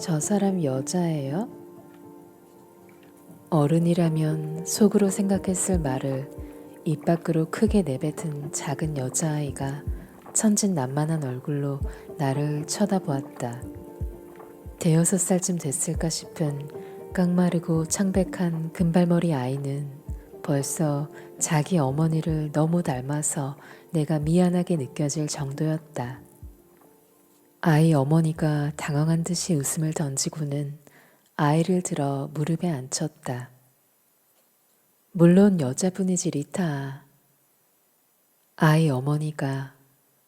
저 사람 여자예요? 어른이라면 속으로 생각했을 말을 입 밖으로 크게 내뱉은 작은 여자아이가 천진난만한 얼굴로 나를 쳐다보았다. 대여섯 살쯤 됐을까 싶은 깡마르고 창백한 금발머리 아이는 벌써 자기 어머니를 너무 닮아서 내가 미안하게 느껴질 정도였다. 아이 어머니가 당황한 듯이 웃음을 던지고는 아이를 들어 무릎에 앉혔다. 물론 여자분이지 리타. 아이 어머니가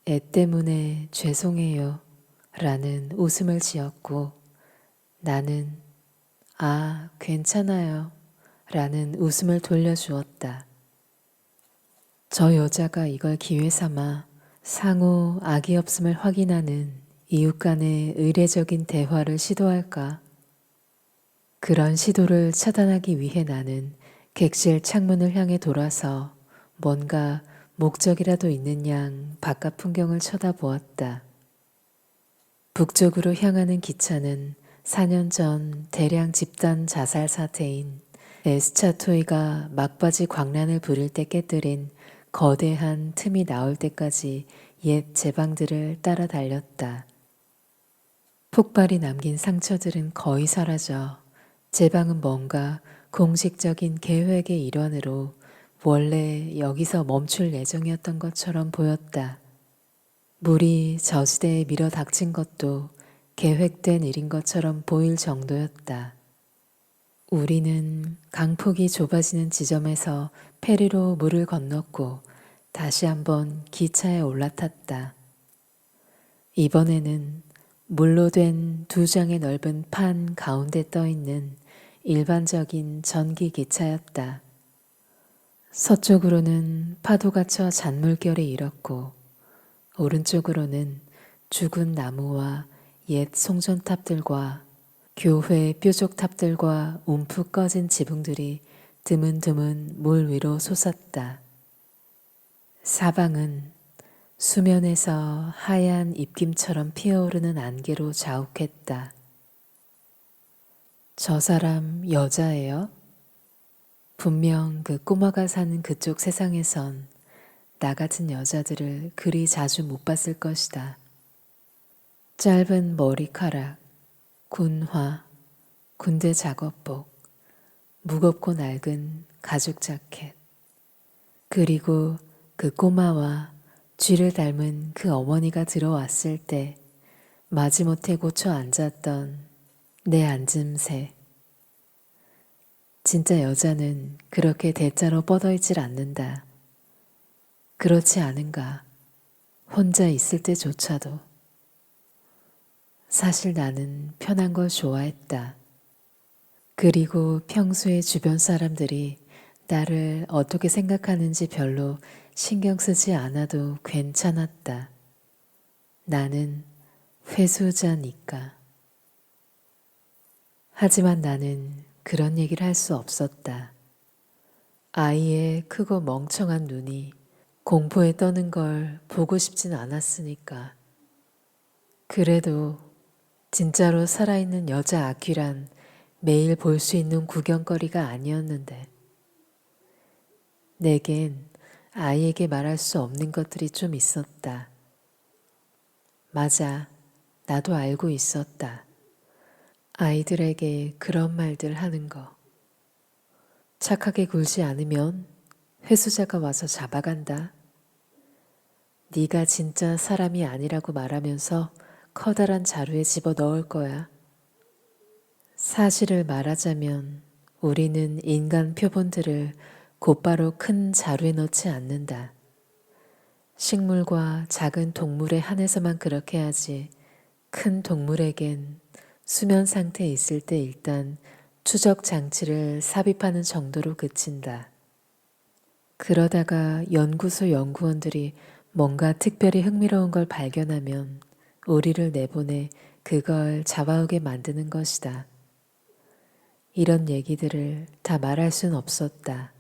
애 때문에 죄송해요 라는 웃음을 지었고 나는 괜찮아요 라는 웃음을 돌려주었다. 저 여자가 이걸 기회 삼아 상호 악의 없음을 확인하는 이웃 간의 의례적인 대화를 시도할까? 그런 시도를 차단하기 위해 나는 객실 창문을 향해 돌아서 뭔가 목적이라도 있는 양 바깥 풍경을 쳐다보았다. 북쪽으로 향하는 기차는 4년 전 대량 집단 자살 사태인 에스차토이가 막바지 광란을 부릴 때 깨뜨린 거대한 틈이 나올 때까지 옛 제방들을 따라 달렸다. 폭발이 남긴 상처들은 거의 사라져 제방은 뭔가 공식적인 계획의 일환으로 원래 여기서 멈출 예정이었던 것처럼 보였다. 물이 저지대에 밀어 닥친 것도 계획된 일인 것처럼 보일 정도였다. 우리는 강폭이 좁아지는 지점에서 페리로 물을 건넜고 다시 한번 기차에 올라탔다. 이번에는 물로 된 2장의 넓은 판 가운데 떠있는 일반적인 전기 기차였다. 서쪽으로는 파도가 쳐 잔물결이 일었고 오른쪽으로는 죽은 나무와 옛 송전탑들과 교회 뾰족탑들과 움푹 꺼진 지붕들이 드문드문 물 위로 솟았다. 사방은 수면에서 하얀 입김처럼 피어오르는 안개로 자욱했다. 저 사람 여자예요? 분명 그 꼬마가 사는 그쪽 세상에선 나 같은 여자들을 그리 자주 못 봤을 것이다. 짧은 머리카락, 군화, 군대 작업복, 무겁고 낡은 가죽 자켓, 그리고 그 꼬마와 쥐를 닮은 그 어머니가 들어왔을 때 마지못해 고쳐 앉았던 내 앉음새. 진짜 여자는 그렇게 대자로 뻗어있질 않는다. 그렇지 않은가? 혼자 있을 때조차도. 사실 나는 편한 걸 좋아했다. 그리고 평소에 주변 사람들이 나를 어떻게 생각하는지 별로 신경 쓰지 않아도 괜찮았다. 나는 회수자니까. 하지만 나는 그런 얘기를 할 수 없었다. 아이의 크고 멍청한 눈이 공포에 떠는 걸 보고 싶진 않았으니까. 그래도 진짜로 살아있는 여자 아귀란 매일 볼 수 있는 구경거리가 아니었는데 내겐 아이에게 말할 수 없는 것들이 좀 있었다. 맞아, 나도 알고 있었다. 아이들에게 그런 말들 하는 거. 착하게 굴지 않으면 회수자가 와서 잡아간다. 네가 진짜 사람이 아니라고 말하면서 커다란 자루에 집어 넣을 거야. 사실을 말하자면 우리는 인간 표본들을 곧바로 큰 자루에 넣지 않는다. 식물과 작은 동물에 한해서만 그렇게 하지 큰 동물에겐 수면 상태에 있을 때 일단 추적 장치를 삽입하는 정도로 그친다. 그러다가 연구소 연구원들이 뭔가 특별히 흥미로운 걸 발견하면 우리를 내보내 그걸 잡아오게 만드는 것이다. 이런 얘기들을 다 말할 순 없었다.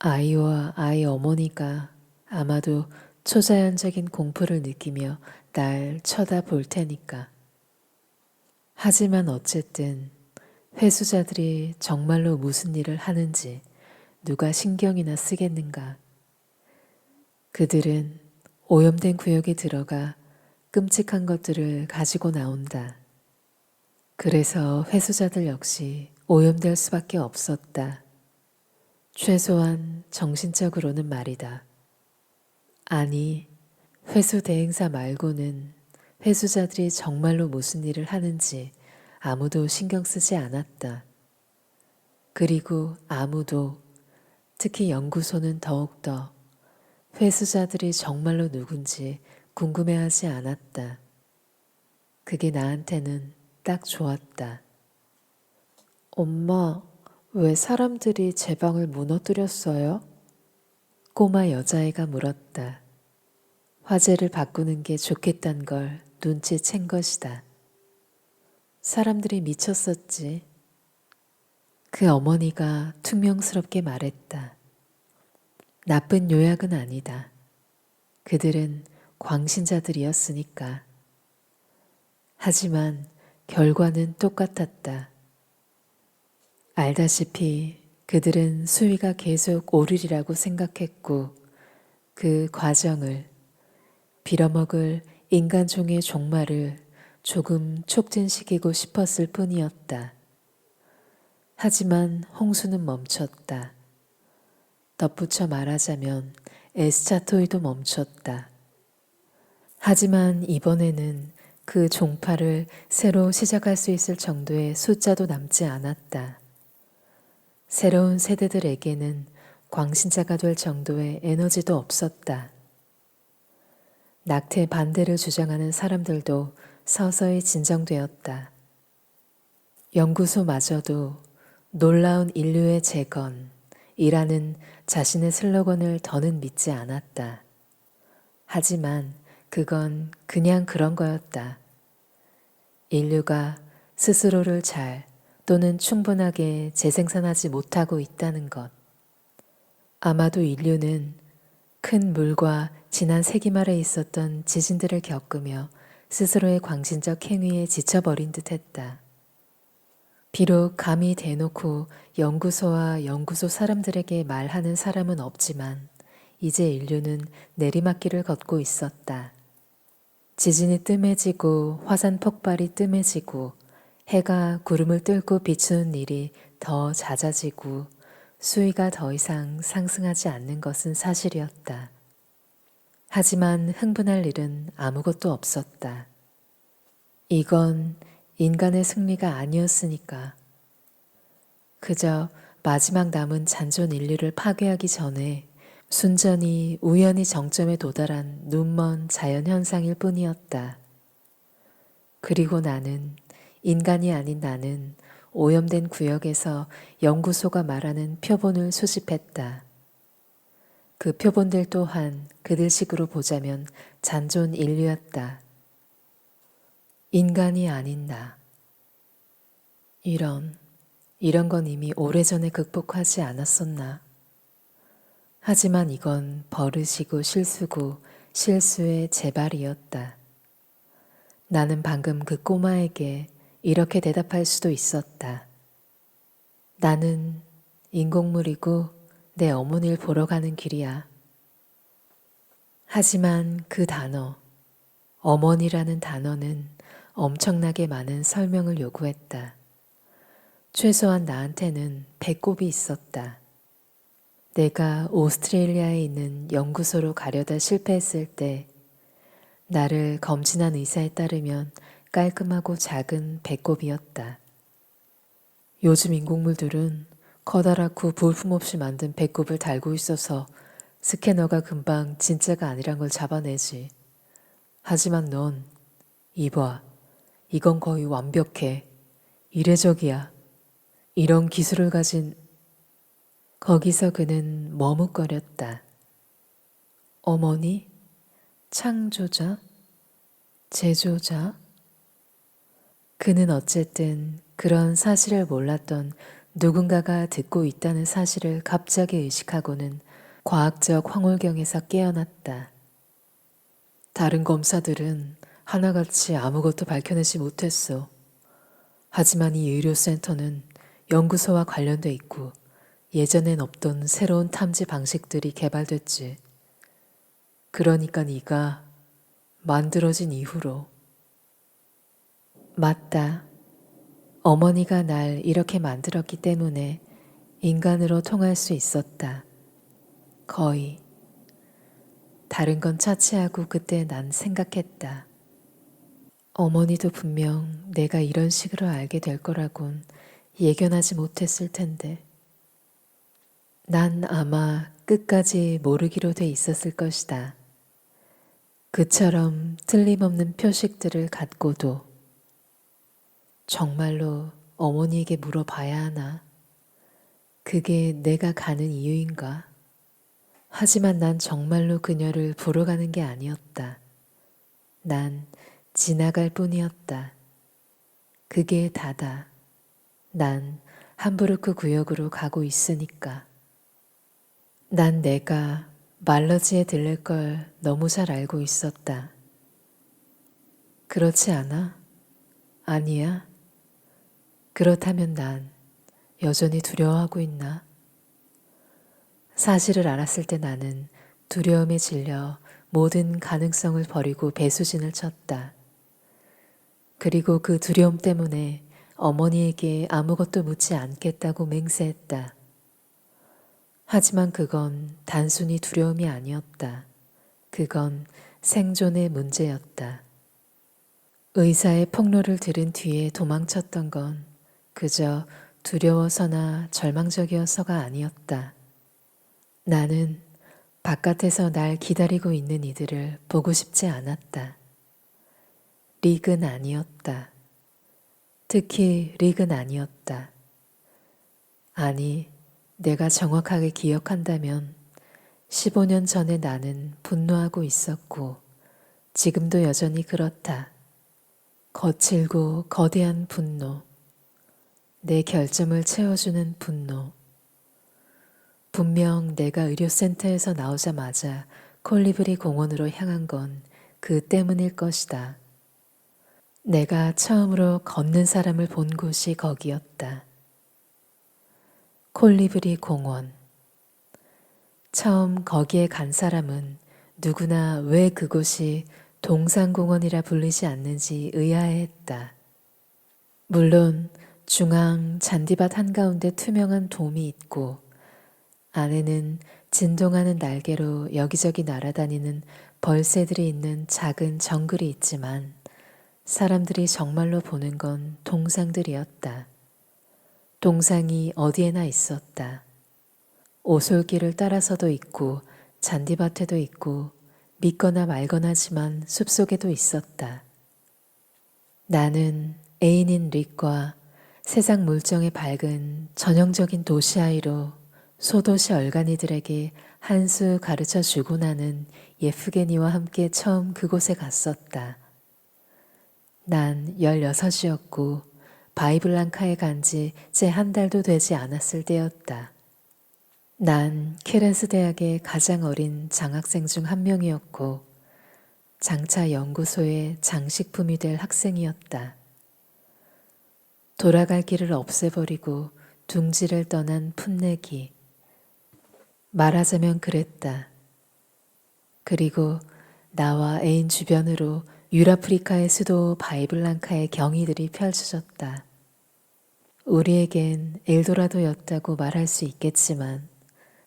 아이와 아이 어머니가 아마도 초자연적인 공포를 느끼며 날 쳐다볼 테니까. 하지만 어쨌든 회수자들이 정말로 무슨 일을 하는지 누가 신경이나 쓰겠는가. 그들은 오염된 구역에 들어가 끔찍한 것들을 가지고 나온다. 그래서 회수자들 역시 오염될 수밖에 없었다. 최소한 정신적으로는 말이다. 아니, 회수 대행사 말고는 회수자들이 정말로 무슨 일을 하는지 아무도 신경 쓰지 않았다. 그리고 아무도, 특히 연구소는 더욱더 회수자들이 정말로 누군지 궁금해하지 않았다. 그게 나한테는 딱 좋았다. 엄마, 왜 사람들이 제 방을 무너뜨렸어요? 꼬마 여자애가 물었다. 화제를 바꾸는 게 좋겠단 걸 눈치챈 것이다. 사람들이 미쳤었지. 그 어머니가 퉁명스럽게 말했다. 나쁜 요약은 아니다. 그들은 광신자들이었으니까. 하지만 결과는 똑같았다. 알다시피 그들은 수위가 계속 오르리라고 생각했고 그 과정을 빌어먹을 인간종의 종말을 조금 촉진시키고 싶었을 뿐이었다. 하지만 홍수는 멈췄다. 덧붙여 말하자면 에스차토이도 멈췄다. 하지만 이번에는 그 종파를 새로 시작할 수 있을 정도의 숫자도 남지 않았다. 새로운 세대들에게는 광신자가 될 정도의 에너지도 없었다. 낙태 반대를 주장하는 사람들도 서서히 진정되었다. 연구소마저도 놀라운 인류의 재건이라는 자신의 슬로건을 더는 믿지 않았다. 하지만 그건 그냥 그런 거였다. 인류가 스스로를 잘 또는 충분하게 재생산하지 못하고 있다는 것. 아마도 인류는 큰 물과 지난 세기말에 있었던 지진들을 겪으며 스스로의 광신적 행위에 지쳐버린 듯했다. 비록 감히 대놓고 연구소와 연구소 사람들에게 말하는 사람은 없지만 이제 인류는 내리막길을 걷고 있었다. 지진이 뜸해지고 화산 폭발이 뜸해지고 해가 구름을 뚫고 비추는 일이 더 잦아지고 수위가 더 이상 상승하지 않는 것은 사실이었다. 하지만 흥분할 일은 아무것도 없었다. 이건 인간의 승리가 아니었으니까. 그저 마지막 남은 잔존 인류를 파괴하기 전에 순전히 우연히 정점에 도달한 눈먼 자연현상일 뿐이었다. 그리고 나는, 인간이 아닌 나는 오염된 구역에서 연구소가 말하는 표본을 수집했다. 그 표본들 또한 그들식으로 보자면 잔존 인류였다. 인간이 아닌 나. 이런 건 이미 오래전에 극복하지 않았었나. 하지만 이건 버릇이고 실수고 실수의 재발이었다. 나는 방금 그 꼬마에게 이렇게 대답할 수도 있었다. 나는 인공물이고 내 어머니를 보러 가는 길이야. 하지만 그 단어, 어머니라는 단어는 엄청나게 많은 설명을 요구했다. 최소한 나한테는 배꼽이 있었다. 내가 오스트레일리아에 있는 연구소로 가려다 실패했을 때 나를 검진한 의사에 따르면 깔끔하고 작은 배꼽이었다. 요즘 인공물들은 커다랗고 볼품없이 만든 배꼽을 달고 있어서 스캐너가 금방 진짜가 아니란 걸 잡아내지. 하지만 넌 이봐, 이건 거의 완벽해. 이례적이야. 이런 기술을 가진 거기서 그는 머뭇거렸다. 어머니? 창조자? 제조자? 그는 어쨌든 그런 사실을 몰랐던 누군가가 듣고 있다는 사실을 갑자기 의식하고는 과학적 황홀경에서 깨어났다. 다른 검사들은 하나같이 아무것도 밝혀내지 못했어. 하지만 이 의료센터는 연구소와 관련돼 있고 예전엔 없던 새로운 탐지 방식들이 개발됐지. 그러니까 네가 만들어진 이후로. 맞다. 어머니가 날 이렇게 만들었기 때문에 인간으로 통할 수 있었다. 거의. 다른 건 차치하고 그때 난 생각했다. 어머니도 분명 내가 이런 식으로 알게 될 거라곤 예견하지 못했을 텐데. 난 아마 끝까지 모르기로 돼 있었을 것이다. 그처럼 틀림없는 표식들을 갖고도. 정말로 어머니에게 물어봐야 하나? 그게 내가 가는 이유인가? 하지만 난 정말로 그녀를 보러 가는 게 아니었다. 난 지나갈 뿐이었다. 그게 다다. 난 함부르크 구역으로 가고 있으니까. 난 내가 말러지에 들릴 걸 너무 잘 알고 있었다. 그렇지 않아? 아니야? 그렇다면 난 여전히 두려워하고 있나? 사실을 알았을 때 나는 두려움에 질려 모든 가능성을 버리고 배수진을 쳤다. 그리고 그 두려움 때문에 어머니에게 아무것도 묻지 않겠다고 맹세했다. 하지만 그건 단순히 두려움이 아니었다. 그건 생존의 문제였다. 의사의 폭로를 들은 뒤에 도망쳤던 건 그저 두려워서나 절망적이어서가 아니었다. 나는 바깥에서 날 기다리고 있는 이들을 보고 싶지 않았다. 릭은 아니었다. 특히 릭은 아니었다. 아니, 내가 정확하게 기억한다면 15년 전에 나는 분노하고 있었고 지금도 여전히 그렇다. 거칠고 거대한 분노. 내 결점을 채워주는 분노. 분명 내가 의료센터에서 나오자마자 콜리브리 공원으로 향한 건 그 때문일 것이다. 내가 처음으로 걷는 사람을 본 곳이 거기였다. 콜리브리 공원. 처음 거기에 간 사람은 누구나 왜 그곳이 동산공원이라 불리지 않는지 의아해했다. 물론 중앙 잔디밭 한가운데 투명한 돔이 있고 안에는 진동하는 날개로 여기저기 날아다니는 벌새들이 있는 작은 정글이 있지만 사람들이 정말로 보는 건 동상들이었다. 동상이 어디에나 있었다. 오솔길을 따라서도 있고 잔디밭에도 있고 믿거나 말거나지만 숲속에도 있었다. 나는 애인인 릭과 세상 물정에 밝은 전형적인 도시 아이로 소도시 얼간이들에게 한 수 가르쳐 주고 나는 예프게니와 함께 처음 그곳에 갔었다. 난 16이었고 바이블랑카에 간 지 채 한 달도 되지 않았을 때였다. 난 케렌스 대학의 가장 어린 장학생 중 한 명이었고 장차 연구소의 장식품이 될 학생이었다. 돌아갈 길을 없애버리고 둥지를 떠난 풋내기. 말하자면 그랬다. 그리고 나와 애인 주변으로 유라프리카의 수도 바이블랑카의 경이들이 펼쳐졌다. 우리에겐 엘도라도였다고 말할 수 있겠지만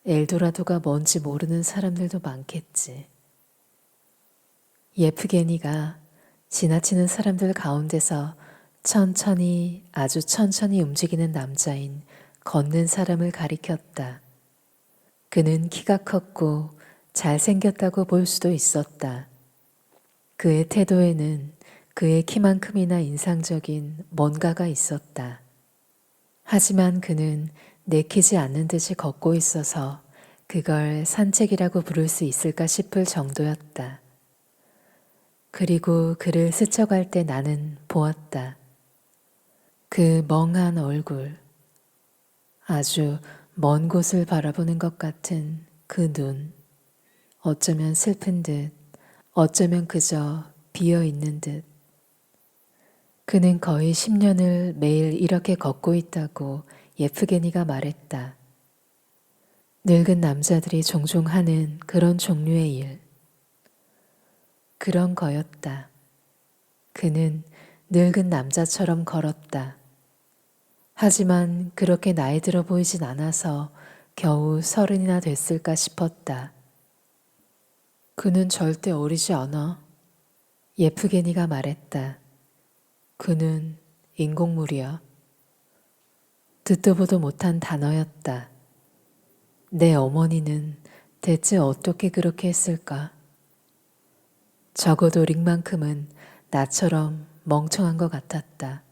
엘도라도가 뭔지 모르는 사람들도 많겠지. 예프게니가 지나치는 사람들 가운데서 천천히 아주 천천히 움직이는 남자인 걷는 사람을 가리켰다. 그는 키가 컸고 잘생겼다고 볼 수도 있었다. 그의 태도에는 그의 키만큼이나 인상적인 뭔가가 있었다. 하지만 그는 내키지 않는 듯이 걷고 있어서 그걸 산책이라고 부를 수 있을까 싶을 정도였다. 그리고 그를 스쳐갈 때 나는 보았다. 그 멍한 얼굴, 아주 먼 곳을 바라보는 것 같은 그 눈, 어쩌면 슬픈 듯, 어쩌면 그저 비어 있는 듯. 그는 거의 10년을 매일 이렇게 걷고 있다고 예프게니가 말했다. 늙은 남자들이 종종 하는 그런 종류의 일. 그런 거였다. 그는 늙은 남자처럼 걸었다. 하지만 그렇게 나이 들어 보이진 않아서 겨우 30이나 됐을까 싶었다. 그는 절대 어리지 않아. 예프게니가 말했다. 그는 인공물이야. 듣도 보도 못한 단어였다. 내 어머니는 대체 어떻게 그렇게 했을까? 적어도 릭만큼은 나처럼 멍청한 것 같았다.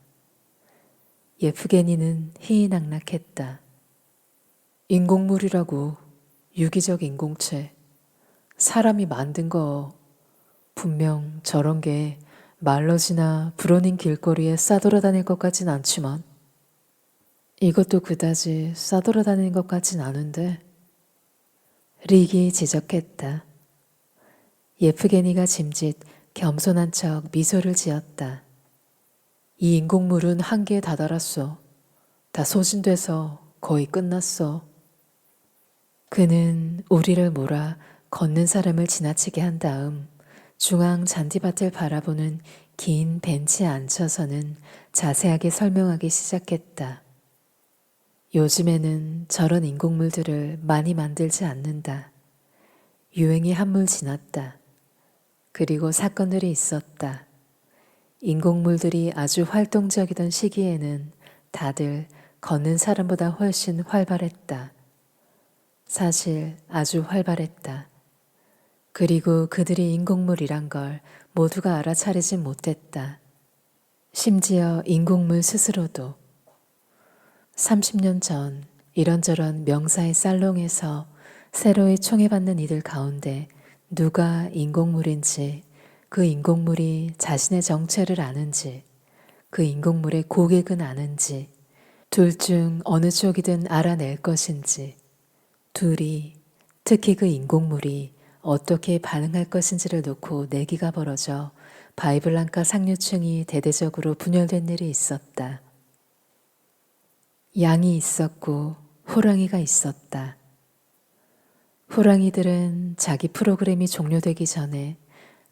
예프게니는 희희낙낙했다. 인공물이라고, 유기적 인공체. 사람이 만든 거. 분명 저런 게 말러지나 브로닝 길거리에 싸돌아다닐 것 같진 않지만 이것도 그다지 싸돌아다니는 것 같진 않은데. 릭이 지적했다. 예프게니가 짐짓 겸손한 척 미소를 지었다. 이 인공물은 한계에 다다랐어. 다 소진돼서 거의 끝났어. 그는 우리를 몰아 걷는 사람을 지나치게 한 다음 중앙 잔디밭을 바라보는 긴 벤치에 앉혀서는 자세하게 설명하기 시작했다. 요즘에는 저런 인공물들을 많이 만들지 않는다. 유행이 한물 지났다. 그리고 사건들이 있었다. 인공물들이 아주 활동적이던 시기에는 다들 걷는 사람보다 훨씬 활발했다. 사실 아주 활발했다. 그리고 그들이 인공물이란 걸 모두가 알아차리진 못했다. 심지어 인공물 스스로도. 30년 전 이런저런 명사의 살롱에서 새로이 총애받는 이들 가운데 누가 인공물인지, 그 인공물이 자신의 정체를 아는지, 그 인공물의 고객은 아는지, 둘 중 어느 쪽이든 알아낼 것인지, 둘이, 특히 그 인공물이 어떻게 반응할 것인지를 놓고 내기가 벌어져 바이블란카 상류층이 대대적으로 분열된 일이 있었다. 양이 있었고 호랑이가 있었다. 호랑이들은 자기 프로그램이 종료되기 전에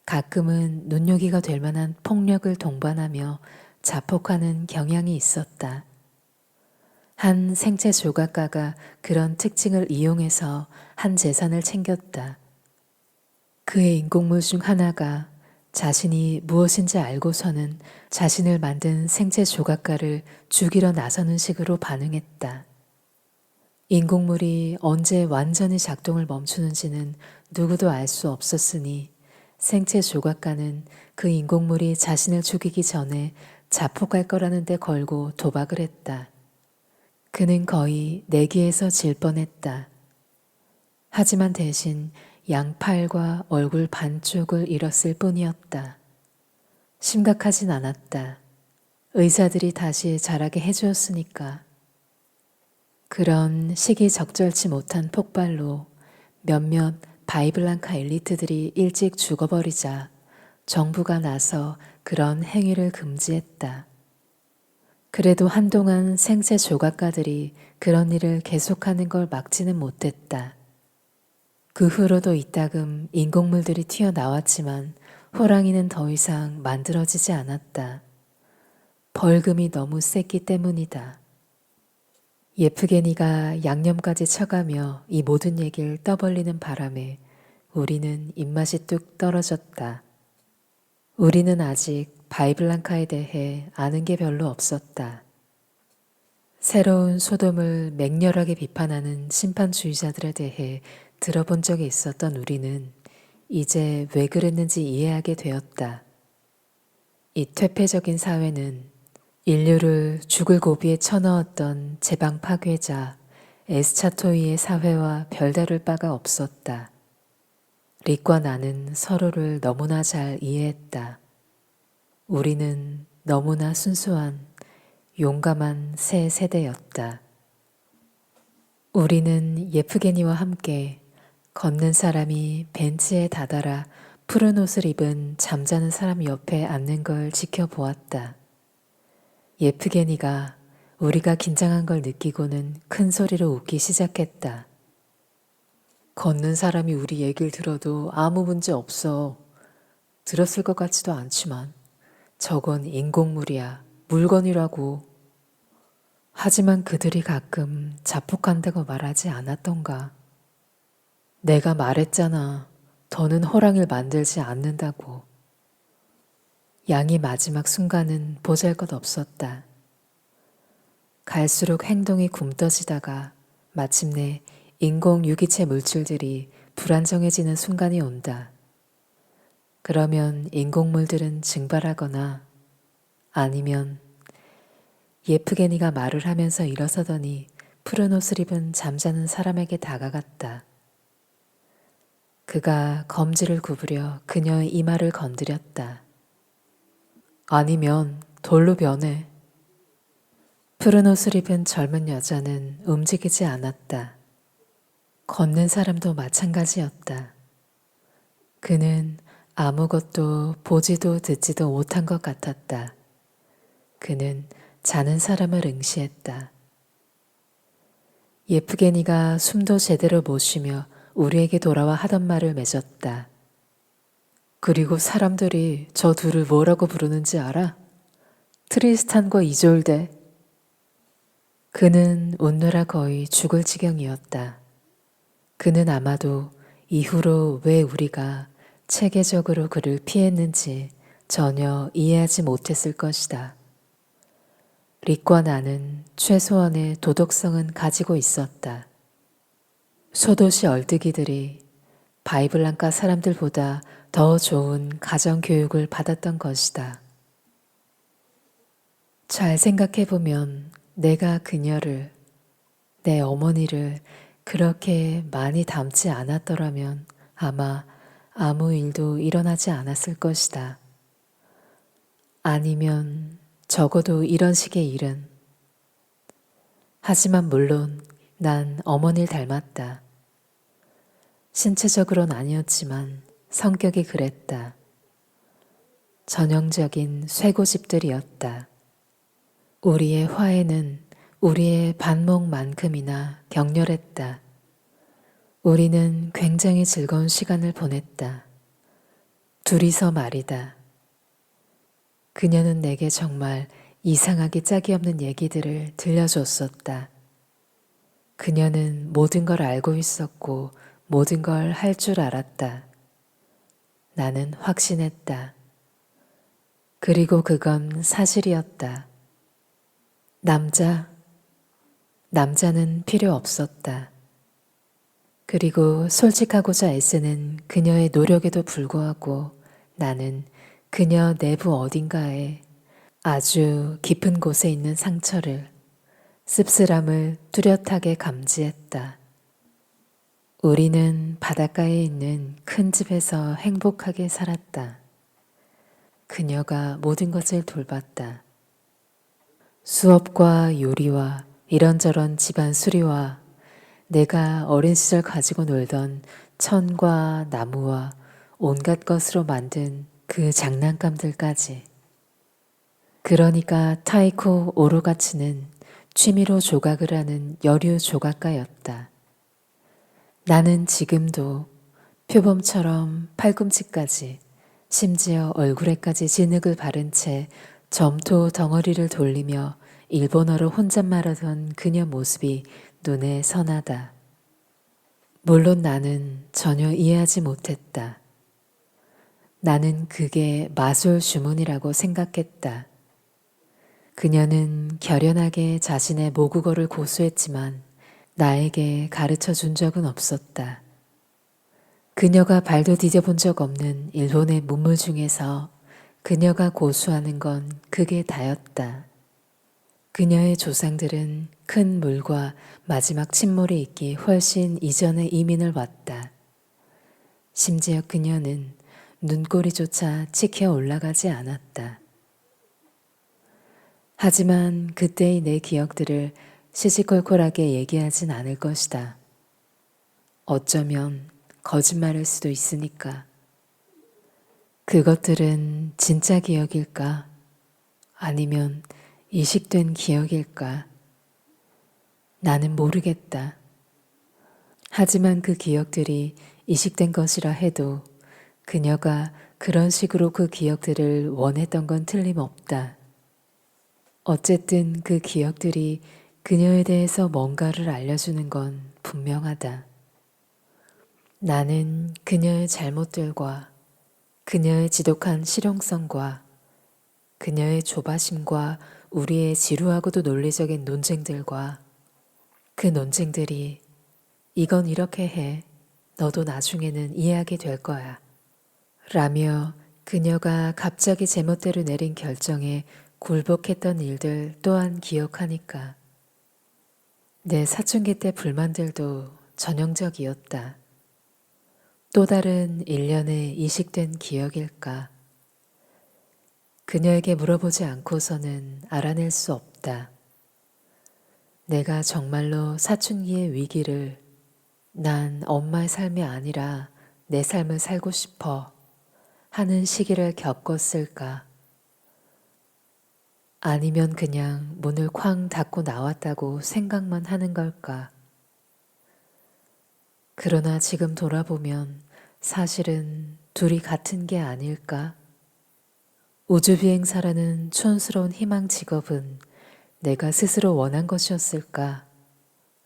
가끔은 눈요기가 될 만한 폭력을 동반하며 자폭하는 경향이 있었다. 한 생체 조각가가 그런 특징을 이용해서 한 재산을 챙겼다. 그의 인공물 중 하나가 자신이 무엇인지 알고서는 자신을 만든 생체 조각가를 죽이러 나서는 식으로 반응했다. 인공물이 언제 완전히 작동을 멈추는지는 누구도 알 수 없었으니 생체 조각가는 그 인공물이 자신을 죽이기 전에 자폭할 거라는 데 걸고 도박을 했다. 그는 거의 내기에서 질 뻔했다. 하지만 대신 양팔과 얼굴 반쪽을 잃었을 뿐이었다. 심각하진 않았다. 의사들이 다시 자라게 해주었으니까. 그런 시기적절치 못한 폭발로 몇몇 바이블란카 엘리트들이 일찍 죽어버리자 정부가 나서 그런 행위를 금지했다. 그래도 한동안 생체 조각가들이 그런 일을 계속하는 걸 막지는 못했다. 그 후로도 이따금 인공물들이 튀어나왔지만 호랑이는 더 이상 만들어지지 않았다. 벌금이 너무 셌기 때문이다. 예프게니가 양념까지 쳐가며 이 모든 얘기를 떠벌리는 바람에 우리는 입맛이 뚝 떨어졌다. 우리는 아직 바이블란카에 대해 아는 게 별로 없었다. 새로운 소돔을 맹렬하게 비판하는 심판주의자들에 대해 들어본 적이 있었던 우리는 이제 왜 그랬는지 이해하게 되었다. 이 퇴폐적인 사회는 인류를 죽을 고비에 쳐넣었던 제방 파괴자 에스차토이의 사회와 별다를 바가 없었다. 릭과 나는 서로를 너무나 잘 이해했다. 우리는 너무나 순수한 용감한 새 세대였다. 우리는 예프게니와 함께 걷는 사람이 벤치에 다다라 푸른 옷을 입은 잠자는 사람 옆에 앉는 걸 지켜보았다. 예프게니가 우리가 긴장한 걸 느끼고는 큰 소리로 웃기 시작했다. 걷는 사람이 우리 얘기를 들어도 아무 문제 없어. 들었을 것 같지도 않지만 저건 인공물이야. 물건이라고. 하지만 그들이 가끔 자폭한다고 말하지 않았던가. 내가 말했잖아. 더는 호랑이를 만들지 않는다고. 양이 마지막 순간은 보잘것없었다. 갈수록 행동이 굼떠지다가 마침내 인공 유기체 물질들이 불안정해지는 순간이 온다. 그러면 인공물들은 증발하거나 아니면 예프게니가 말을 하면서 일어서더니 푸른 옷을 입은 잠자는 사람에게 다가갔다. 그가 검지를 구부려 그녀의 이마를 건드렸다. 아니면 돌로 변해. 푸른 옷을 입은 젊은 여자는 움직이지 않았다. 걷는 사람도 마찬가지였다. 그는 아무것도 보지도 듣지도 못한 것 같았다. 그는 자는 사람을 응시했다. 예프게니가 숨도 제대로 못 쉬며 우리에게 돌아와 하던 말을 맺었다. 그리고 사람들이 저 둘을 뭐라고 부르는지 알아? 트리스탄과 이졸데. 그는 웃느라 거의 죽을 지경이었다. 그는 아마도 이후로 왜 우리가 체계적으로 그를 피했는지 전혀 이해하지 못했을 것이다. 릭과 나는 최소한의 도덕성은 가지고 있었다. 소도시 얼뜨기들이 바이블랑가 사람들보다 더 좋은 가정교육을 받았던 것이다. 잘 생각해보면 내가 그녀를, 내 어머니를 그렇게 많이 닮지 않았더라면 아마 아무 일도 일어나지 않았을 것이다. 아니면 적어도 이런 식의 일은. 하지만 물론 난 어머니를 닮았다. 신체적으로는 아니었지만 성격이 그랬다. 전형적인 쇠고집들이었다. 우리의 화해는 우리의 반목만큼이나 격렬했다. 우리는 굉장히 즐거운 시간을 보냈다. 둘이서 말이다. 그녀는 내게 정말 이상하게 짝이 없는 얘기들을 들려줬었다. 그녀는 모든 걸 알고 있었고 모든 걸 할 줄 알았다. 나는 확신했다. 그리고 그건 사실이었다. 남자는 필요 없었다. 그리고 솔직하고자 애쓰는 그녀의 노력에도 불구하고 나는 그녀 내부 어딘가에 아주 깊은 곳에 있는 상처를, 씁쓸함을 뚜렷하게 감지했다. 우리는 바닷가에 있는 큰 집에서 행복하게 살았다. 그녀가 모든 것을 돌봤다. 수업과 요리와 이런저런 집안 수리와 내가 어린 시절 가지고 놀던 천과 나무와 온갖 것으로 만든 그 장난감들까지. 그러니까 타이코 오로가츠는 취미로 조각을 하는 여류 조각가였다. 나는 지금도 표범처럼 팔꿈치까지 심지어 얼굴에까지 진흙을 바른 채 점토 덩어리를 돌리며 일본어로 혼잣말하던 그녀 모습이 눈에 선하다. 물론 나는 전혀 이해하지 못했다. 나는 그게 마술 주문이라고 생각했다. 그녀는 결연하게 자신의 모국어를 고수했지만 나에게 가르쳐 준 적은 없었다. 그녀가 발도 디뎌본 적 없는 일본의 문물 중에서 그녀가 고수하는 건 그게 다였다. 그녀의 조상들은 큰 물과 마지막 침몰이 있기 훨씬 이전에 이민을 왔다. 심지어 그녀는 눈꼬리조차 치켜 올라가지 않았다. 하지만 그때의 내 기억들을 시시콜콜하게 얘기하진 않을 것이다. 어쩌면 거짓말일 수도 있으니까. 그것들은 진짜 기억일까? 아니면 이식된 기억일까? 나는 모르겠다. 하지만 그 기억들이 이식된 것이라 해도 그녀가 그런 식으로 그 기억들을 원했던 건 틀림없다. 어쨌든 그 기억들이 그녀에 대해서 뭔가를 알려주는 건 분명하다. 나는 그녀의 잘못들과 그녀의 지독한 실용성과 그녀의 조바심과 우리의 지루하고도 논리적인 논쟁들과 그 논쟁들이 이건 이렇게 해. 너도 나중에는 이해하게 될 거야. 라며 그녀가 갑자기 제멋대로 내린 결정에 굴복했던 일들 또한 기억하니까 내 사춘기 때 불만들도 전형적이었다. 또 다른 일련의 이식된 기억일까? 그녀에게 물어보지 않고서는 알아낼 수 없다. 내가 정말로 사춘기의 위기를 난 엄마의 삶이 아니라 내 삶을 살고 싶어 하는 시기를 겪었을까? 아니면 그냥 문을 쾅 닫고 나왔다고 생각만 하는 걸까? 그러나 지금 돌아보면 사실은 둘이 같은 게 아닐까? 우주비행사라는 촌스러운 희망 직업은 내가 스스로 원한 것이었을까?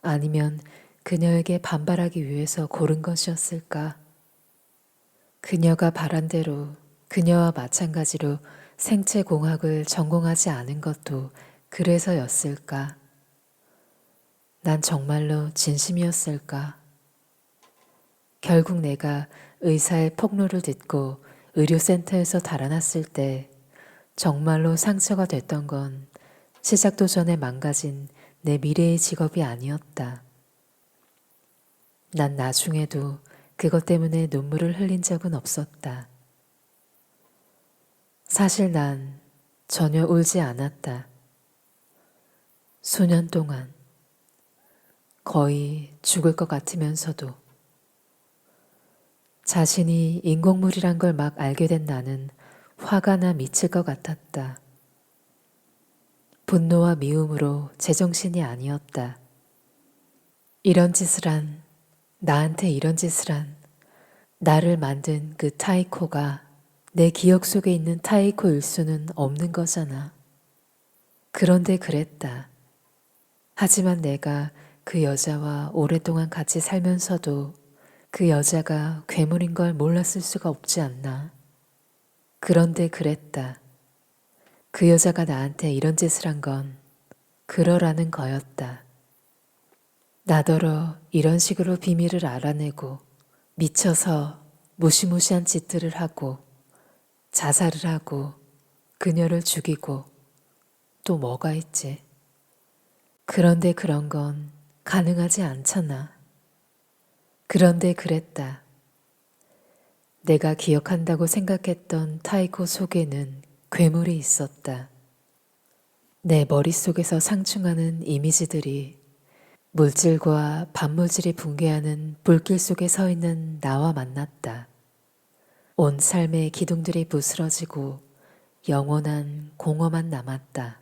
아니면 그녀에게 반발하기 위해서 고른 것이었을까? 그녀가 바란 대로 그녀와 마찬가지로 생체공학을 전공하지 않은 것도 그래서였을까? 난 정말로 진심이었을까? 결국 내가 의사의 폭로를 듣고 의료센터에서 달아났을 때 정말로 상처가 됐던 건 시작도 전에 망가진 내 미래의 직업이 아니었다. 난 나중에도 그것 때문에 눈물을 흘린 적은 없었다. 사실 난 전혀 울지 않았다. 수년 동안 거의 죽을 것 같으면서도 자신이 인공물이란 걸 막 알게 된 나는 화가 나 미칠 것 같았다. 분노와 미움으로 제정신이 아니었다. 이런 짓을 한, 나한테 이런 짓을 한, 나를 만든 그 타이코가 내 기억 속에 있는 타이코일 수는 없는 거잖아. 그런데 그랬다. 하지만 내가 그 여자와 오랫동안 같이 살면서도 그 여자가 괴물인 걸 몰랐을 수가 없지 않나. 그런데 그랬다. 그 여자가 나한테 이런 짓을 한 건 그러라는 거였다. 나더러 이런 식으로 비밀을 알아내고 미쳐서 무시무시한 짓들을 하고 자살을 하고 그녀를 죽이고 또 뭐가 있지. 그런데 그런 건 가능하지 않잖아. 그런데 그랬다. 내가 기억한다고 생각했던 타이코 속에는 괴물이 있었다. 내 머릿속에서 상충하는 이미지들이 물질과 반물질이 붕괴하는 불길 속에 서 있는 나와 만났다. 온 삶의 기둥들이 부스러지고 영원한 공허만 남았다.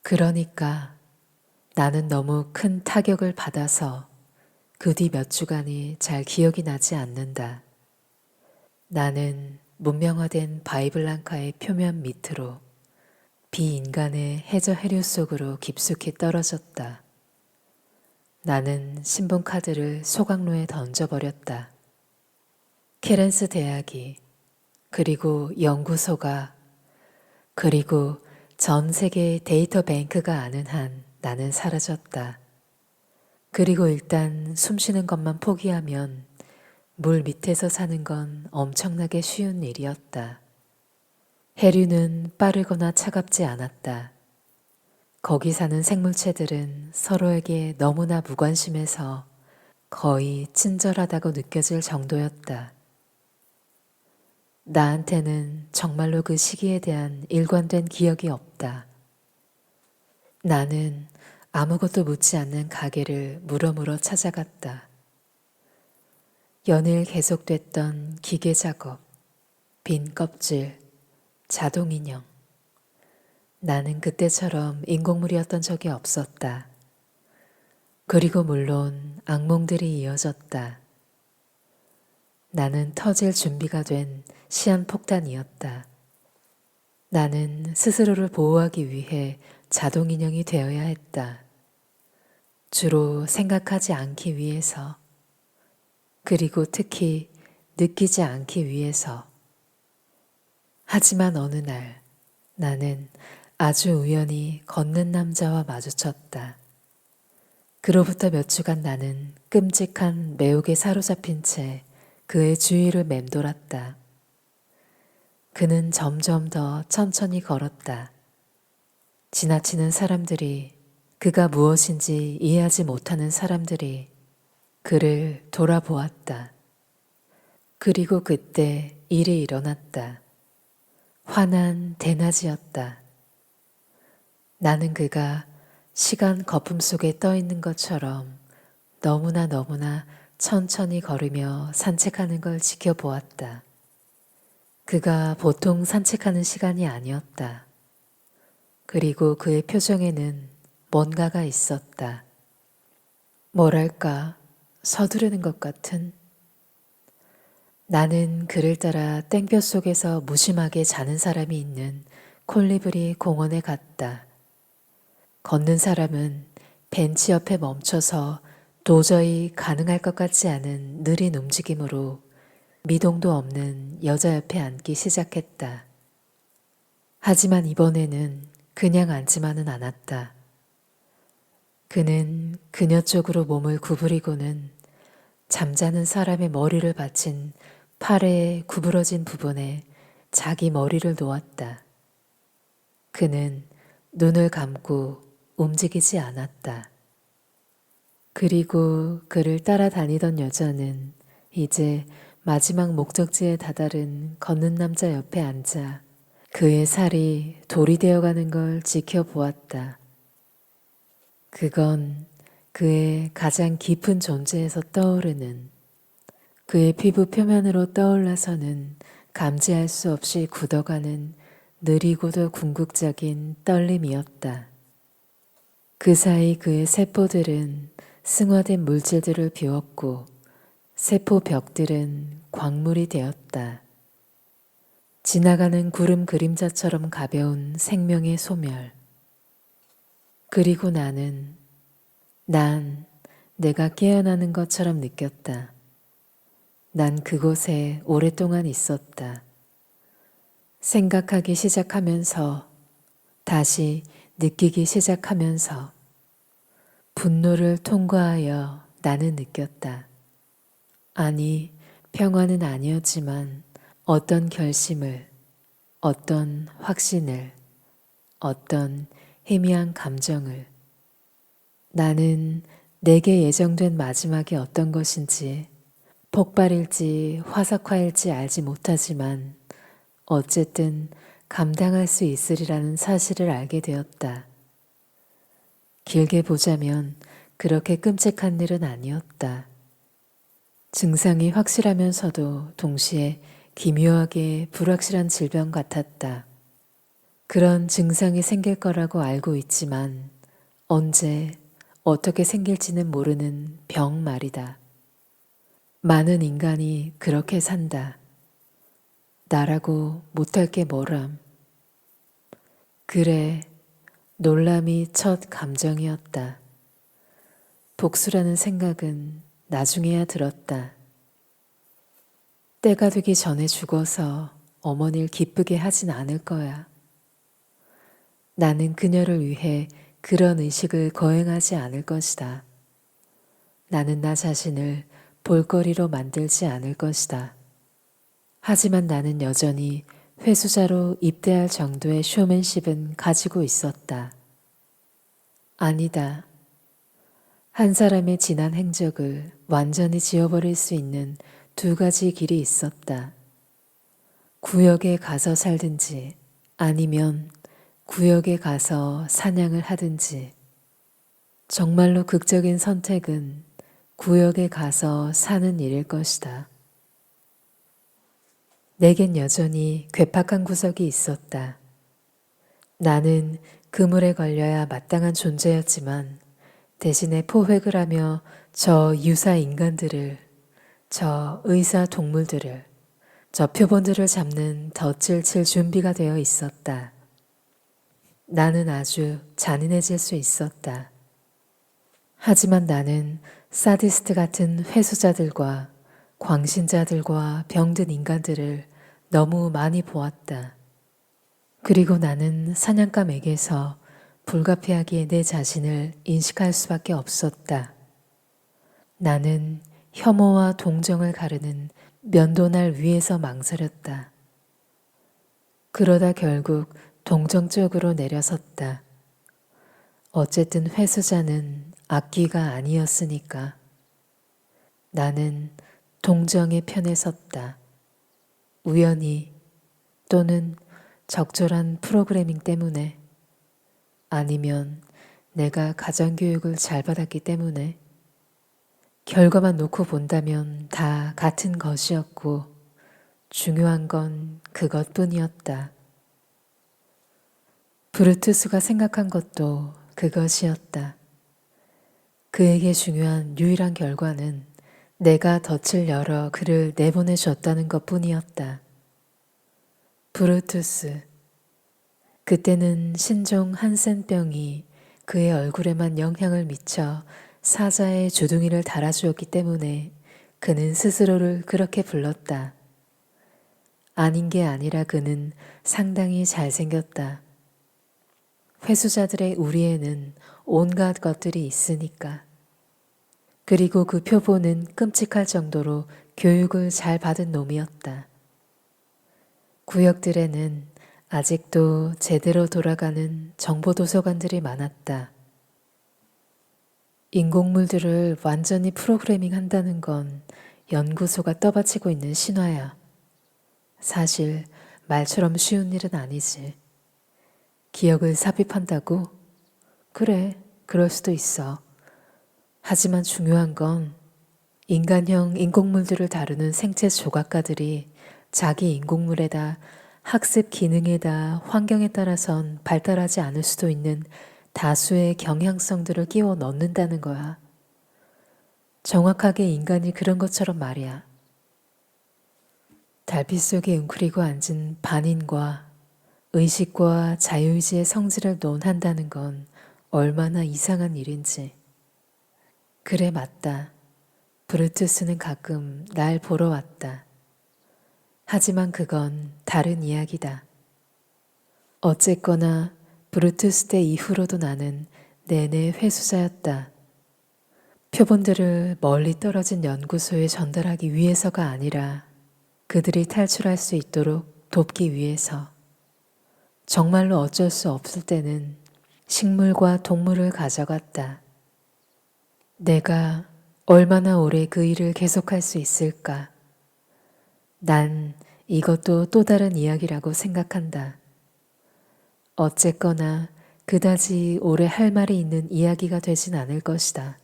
그러니까 나는 너무 큰 타격을 받아서 그 뒤 몇 주간이 잘 기억이 나지 않는다. 나는 문명화된 바이블랑카의 표면 밑으로 비인간의 해저 해류 속으로 깊숙이 떨어졌다. 나는 신분카드를 소각로에 던져버렸다. 케렌스 대학이, 그리고 연구소가, 그리고 전 세계의 데이터 뱅크가 아는 한 나는 사라졌다. 그리고 일단 숨 쉬는 것만 포기하면 물 밑에서 사는 건 엄청나게 쉬운 일이었다. 해류는 빠르거나 차갑지 않았다. 거기 사는 생물체들은 서로에게 너무나 무관심해서 거의 친절하다고 느껴질 정도였다. 나한테는 정말로 그 시기에 대한 일관된 기억이 없다. 나는 아무것도 묻지 않는 가게를 물어물어 찾아갔다. 연일 계속됐던 기계 작업, 빈 껍질, 자동 인형. 나는 그때처럼 인공물이었던 적이 없었다. 그리고 물론 악몽들이 이어졌다. 나는 터질 준비가 된 시한폭탄이었다. 나는 스스로를 보호하기 위해 자동인형이 되어야 했다. 주로 생각하지 않기 위해서, 그리고 특히 느끼지 않기 위해서. 하지만 어느 날 나는 아주 우연히 걷는 남자와 마주쳤다. 그로부터 몇 주간 나는 끔찍한 매혹에 사로잡힌 채 그의 주위를 맴돌았다. 그는 점점 더 천천히 걸었다. 지나치는 사람들이, 그가 무엇인지 이해하지 못하는 사람들이 그를 돌아보았다. 그리고 그때 일이 일어났다. 환한 대낮이었다. 나는 그가 시간 거품 속에 떠 있는 것처럼 너무나 천천히 걸으며 산책하는 걸 지켜보았다. 그가 보통 산책하는 시간이 아니었다. 그리고 그의 표정에는 뭔가가 있었다. 뭐랄까, 서두르는 것 같은? 나는 그를 따라 땡볕 속에서 무심하게 자는 사람이 있는 콜리브리 공원에 갔다. 걷는 사람은 벤치 옆에 멈춰서 도저히 가능할 것 같지 않은 느린 움직임으로 미동도 없는 여자 옆에 앉기 시작했다. 하지만 이번에는 그냥 앉지만은 않았다. 그는 그녀 쪽으로 몸을 구부리고는 잠자는 사람의 머리를 받친 팔의 구부러진 부분에 자기 머리를 놓았다. 그는 눈을 감고 움직이지 않았다. 그리고 그를 따라다니던 여자는 이제 마지막 목적지에 다다른 걷는 남자 옆에 앉아 그의 살이 돌이 되어가는 걸 지켜보았다. 그건 그의 가장 깊은 존재에서 떠오르는, 그의 피부 표면으로 떠올라서는 감지할 수 없이 굳어가는 느리고도 궁극적인 떨림이었다. 그 사이 그의 세포들은 승화된 물질들을 비웠고 세포 벽들은 광물이 되었다. 지나가는 구름 그림자처럼 가벼운 생명의 소멸. 그리고 난 내가 깨어나는 것처럼 느꼈다. 난 그곳에 오랫동안 있었다. 생각하기 시작하면서 다시 느끼기 시작하면서 분노를 통과하여 나는 느꼈다. 아니, 평화는 아니었지만 어떤 결심을, 어떤 확신을, 어떤 희미한 감정을. 나는 내게 예정된 마지막이 어떤 것인지, 폭발일지 화석화일지 알지 못하지만 어쨌든 감당할 수 있으리라는 사실을 알게 되었다. 길게 보자면 그렇게 끔찍한 일은 아니었다. 증상이 확실하면서도 동시에 기묘하게 불확실한 질병 같았다. 그런 증상이 생길 거라고 알고 있지만 언제 어떻게 생길지는 모르는 병 말이다. 많은 인간이 그렇게 산다. 나라고 못할 게 뭐람. 그래, 놀람이 첫 감정이었다. 복수라는 생각은 나중에야 들었다. 때가 되기 전에 죽어서 어머니를 기쁘게 하진 않을 거야. 나는 그녀를 위해 그런 의식을 거행하지 않을 것이다. 나는 나 자신을 볼거리로 만들지 않을 것이다. 하지만 나는 여전히 회수자로 입대할 정도의 쇼맨십은 가지고 있었다. 아니다. 한 사람의 지난 행적을 완전히 지워버릴 수 있는 두 가지 길이 있었다. 구역에 가서 살든지 아니면 구역에 가서 사냥을 하든지. 정말로 극적인 선택은 구역에 가서 사는 일일 것이다. 내겐 여전히 괴팍한 구석이 있었다. 나는 그물에 걸려야 마땅한 존재였지만 대신에 포획을 하며 저 유사 인간들을, 저 의사 동물들을, 저 표본들을 잡는 덫을 칠 준비가 되어 있었다. 나는 아주 잔인해질 수 있었다. 하지만 나는 사디스트 같은 회수자들과 광신자들과 병든 인간들을 너무 많이 보았다. 그리고 나는 사냥감에게서 불가피하게 내 자신을 인식할 수밖에 없었다. 나는 혐오와 동정을 가르는 면도날 위에서 망설였다. 그러다 결국 동정 쪽으로 내려섰다. 어쨌든 회수자는 악귀가 아니었으니까. 나는 동정의 편에 섰다. 우연히 또는 적절한 프로그래밍 때문에 아니면 내가 가정교육을 잘 받았기 때문에 결과만 놓고 본다면 다 같은 것이었고 중요한 건 그것뿐이었다. 브루투스가 생각한 것도 그것이었다. 그에게 중요한 유일한 결과는 내가 덫을 열어 그를 내보내줬다는 것뿐이었다. 브루투스. 그때는 신종 한센병이 그의 얼굴에만 영향을 미쳐 사자의 주둥이를 달아주었기 때문에 그는 스스로를 그렇게 불렀다. 아닌 게 아니라 그는 상당히 잘생겼다. 회수자들의 우리에는 온갖 것들이 있으니까. 그리고 그 표본은 끔찍할 정도로 교육을 잘 받은 놈이었다. 구역들에는 아직도 제대로 돌아가는 정보도서관들이 많았다. 인공물들을 완전히 프로그래밍 한다는 건 연구소가 떠받치고 있는 신화야. 사실 말처럼 쉬운 일은 아니지. 기억을 삽입한다고? 그래, 그럴 수도 있어. 하지만 중요한 건 인간형 인공물들을 다루는 생체 조각가들이 자기 인공물에다 학습 기능에다 환경에 따라선 발달하지 않을 수도 있는 다수의 경향성들을 끼워 넣는다는 거야. 정확하게 인간이 그런 것처럼 말이야. 달빛 속에 웅크리고 앉은 반인과 의식과 자유의지의 성질을 논한다는 건 얼마나 이상한 일인지. 그래, 맞다. 브루투스는 가끔 날 보러 왔다. 하지만 그건 다른 이야기다. 어쨌거나 브루투스 때 이후로도 나는 내내 회수자였다. 표본들을 멀리 떨어진 연구소에 전달하기 위해서가 아니라 그들이 탈출할 수 있도록 돕기 위해서. 정말로 어쩔 수 없을 때는 식물과 동물을 가져갔다. 내가 얼마나 오래 그 일을 계속할 수 있을까? 난 이것도 또 다른 이야기라고 생각한다. 어쨌거나 그다지 오래 할 말이 있는 이야기가 되진 않을 것이다.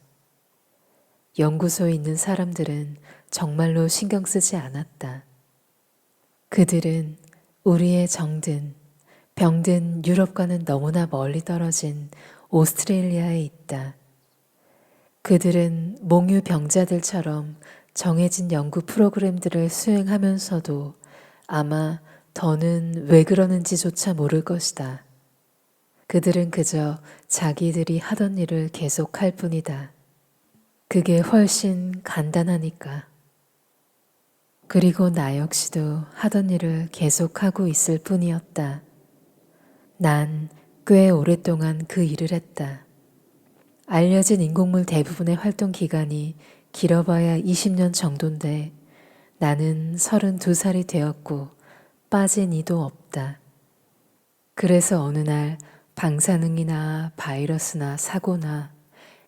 연구소에 있는 사람들은 정말로 신경 쓰지 않았다. 그들은 우리의 정든, 병든 유럽과는 너무나 멀리 떨어진 오스트레일리아에 있다. 그들은 몽유 병자들처럼 정해진 연구 프로그램들을 수행하면서도 아마 더는 왜 그러는지조차 모를 것이다. 그들은 그저 자기들이 하던 일을 계속할 뿐이다. 그게 훨씬 간단하니까. 그리고 나 역시도 하던 일을 계속하고 있을 뿐이었다. 난 꽤 오랫동안 그 일을 했다. 알려진 인공물 대부분의 활동 기간이 길어봐야 20년 정도인데 나는 32살이 되었고 빠진 이도 없다. 그래서 어느 날 방사능이나 바이러스나 사고나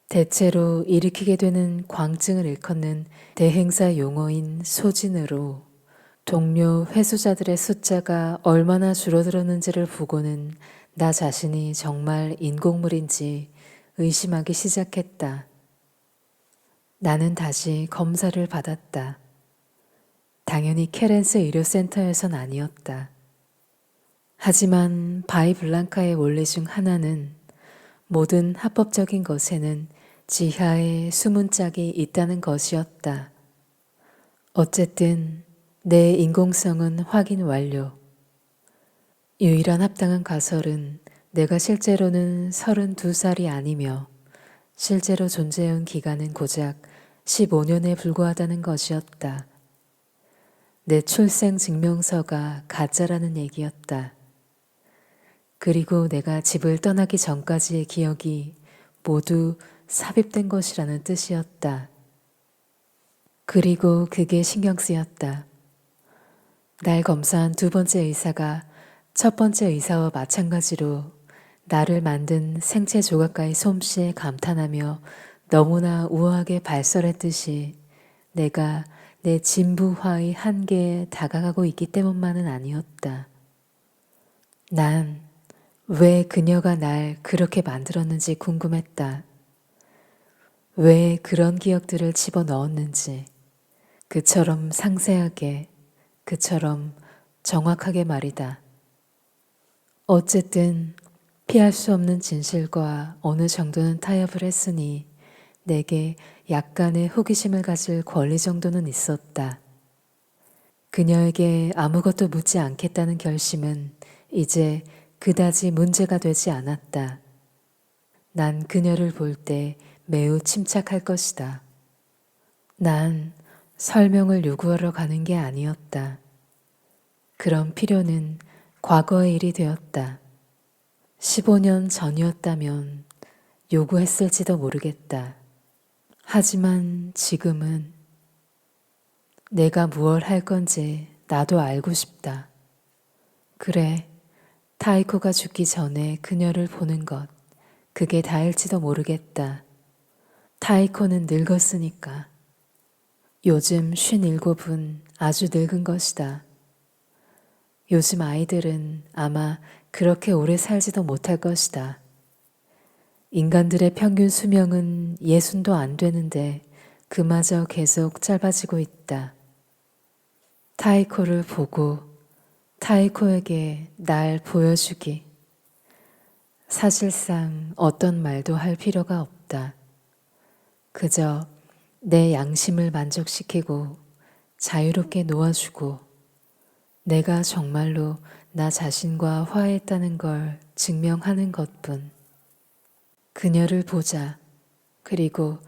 대체로 일으키게 되는 광증을 일컫는 대행사 용어인 소진으로 동료 회수자들의 숫자가 얼마나 줄어들었는지를 보고는 나 자신이 정말 인공물인지 의심하기 시작했다. 나는 다시 검사를 받았다. 당연히 케렌스 의료센터에선 아니었다. 하지만 바이블랑카의 원리 중 하나는 모든 합법적인 것에는 지하에 숨은 짝이 있다는 것이었다. 어쨌든 내 인공성은 확인 완료. 유일한 합당한 가설은 내가 실제로는 32살이 아니며 실제로 존재해온 기간은 고작 15년에 불과하다는 것이었다. 내 출생 증명서가 가짜라는 얘기였다. 그리고 내가 집을 떠나기 전까지의 기억이 모두 삽입된 것이라는 뜻이었다. 그리고 그게 신경 쓰였다. 날 검사한 두 번째 의사가 첫 번째 의사와 마찬가지로 나를 만든 생체 조각가의 솜씨에 감탄하며 너무나 우아하게 발설했듯이 내가 내 진부화의 한계에 다가가고 있기 때문만은 아니었다. 난 왜 그녀가 날 그렇게 만들었는지 궁금했다. 왜 그런 기억들을 집어넣었는지, 그처럼 상세하게, 그처럼 정확하게 말이다. 어쨌든 피할 수 없는 진실과 어느 정도는 타협을 했으니 내게 약간의 호기심을 가질 권리 정도는 있었다. 그녀에게 아무것도 묻지 않겠다는 결심은 이제 그다지 문제가 되지 않았다. 난 그녀를 볼 때 매우 침착할 것이다. 난 설명을 요구하러 가는 게 아니었다. 그런 필요는 과거의 일이 되었다. 15년 전이었다면 요구했을지도 모르겠다. 하지만 지금은 내가 무얼 할 건지 나도 알고 싶다. 그래, 타이코가 죽기 전에 그녀를 보는 것, 그게 다일지도 모르겠다. 타이코는 늙었으니까. 요즘 57은 아주 늙은 것이다. 요즘 아이들은 아마 그렇게 오래 살지도 못할 것이다. 인간들의 평균 수명은 60도 안 되는데 그마저 계속 짧아지고 있다. 타이코를 보고 타이코에게 날 보여주기. 사실상 어떤 말도 할 필요가 없다. 그저 내 양심을 만족시키고 자유롭게 놓아주고 내가 정말로 나 자신과 화해했다는 걸 증명하는 것뿐. 그녀를 보자. 그리고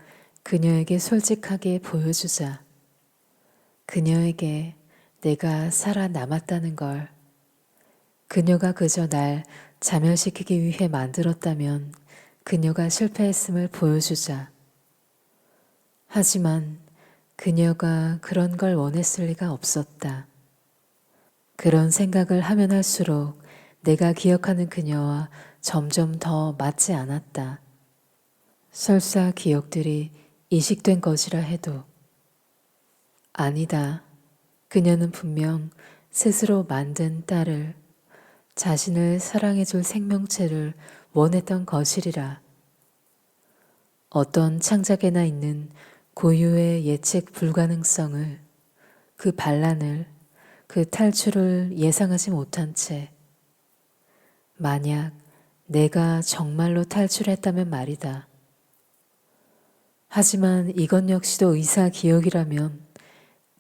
그녀에게 솔직하게 보여주자. 그녀에게 내가 살아남았다는 걸. 그녀가 그저 날 자멸시키기 위해 만들었다면 그녀가 실패했음을 보여주자. 하지만 그녀가 그런 걸 원했을 리가 없었다. 그런 생각을 하면 할수록 내가 기억하는 그녀와 점점 더 맞지 않았다. 설사 기억들이 이식된 것이라 해도. 아니다. 그녀는 분명 스스로 만든 딸을, 자신을 사랑해줄 생명체를 원했던 것이리라. 어떤 창작에나 있는 고유의 예측 불가능성을, 그 반란을, 그 탈출을 예상하지 못한 채 만약 내가 정말로 탈출했다면 말이다. 하지만 이것 역시도 의사 기억이라면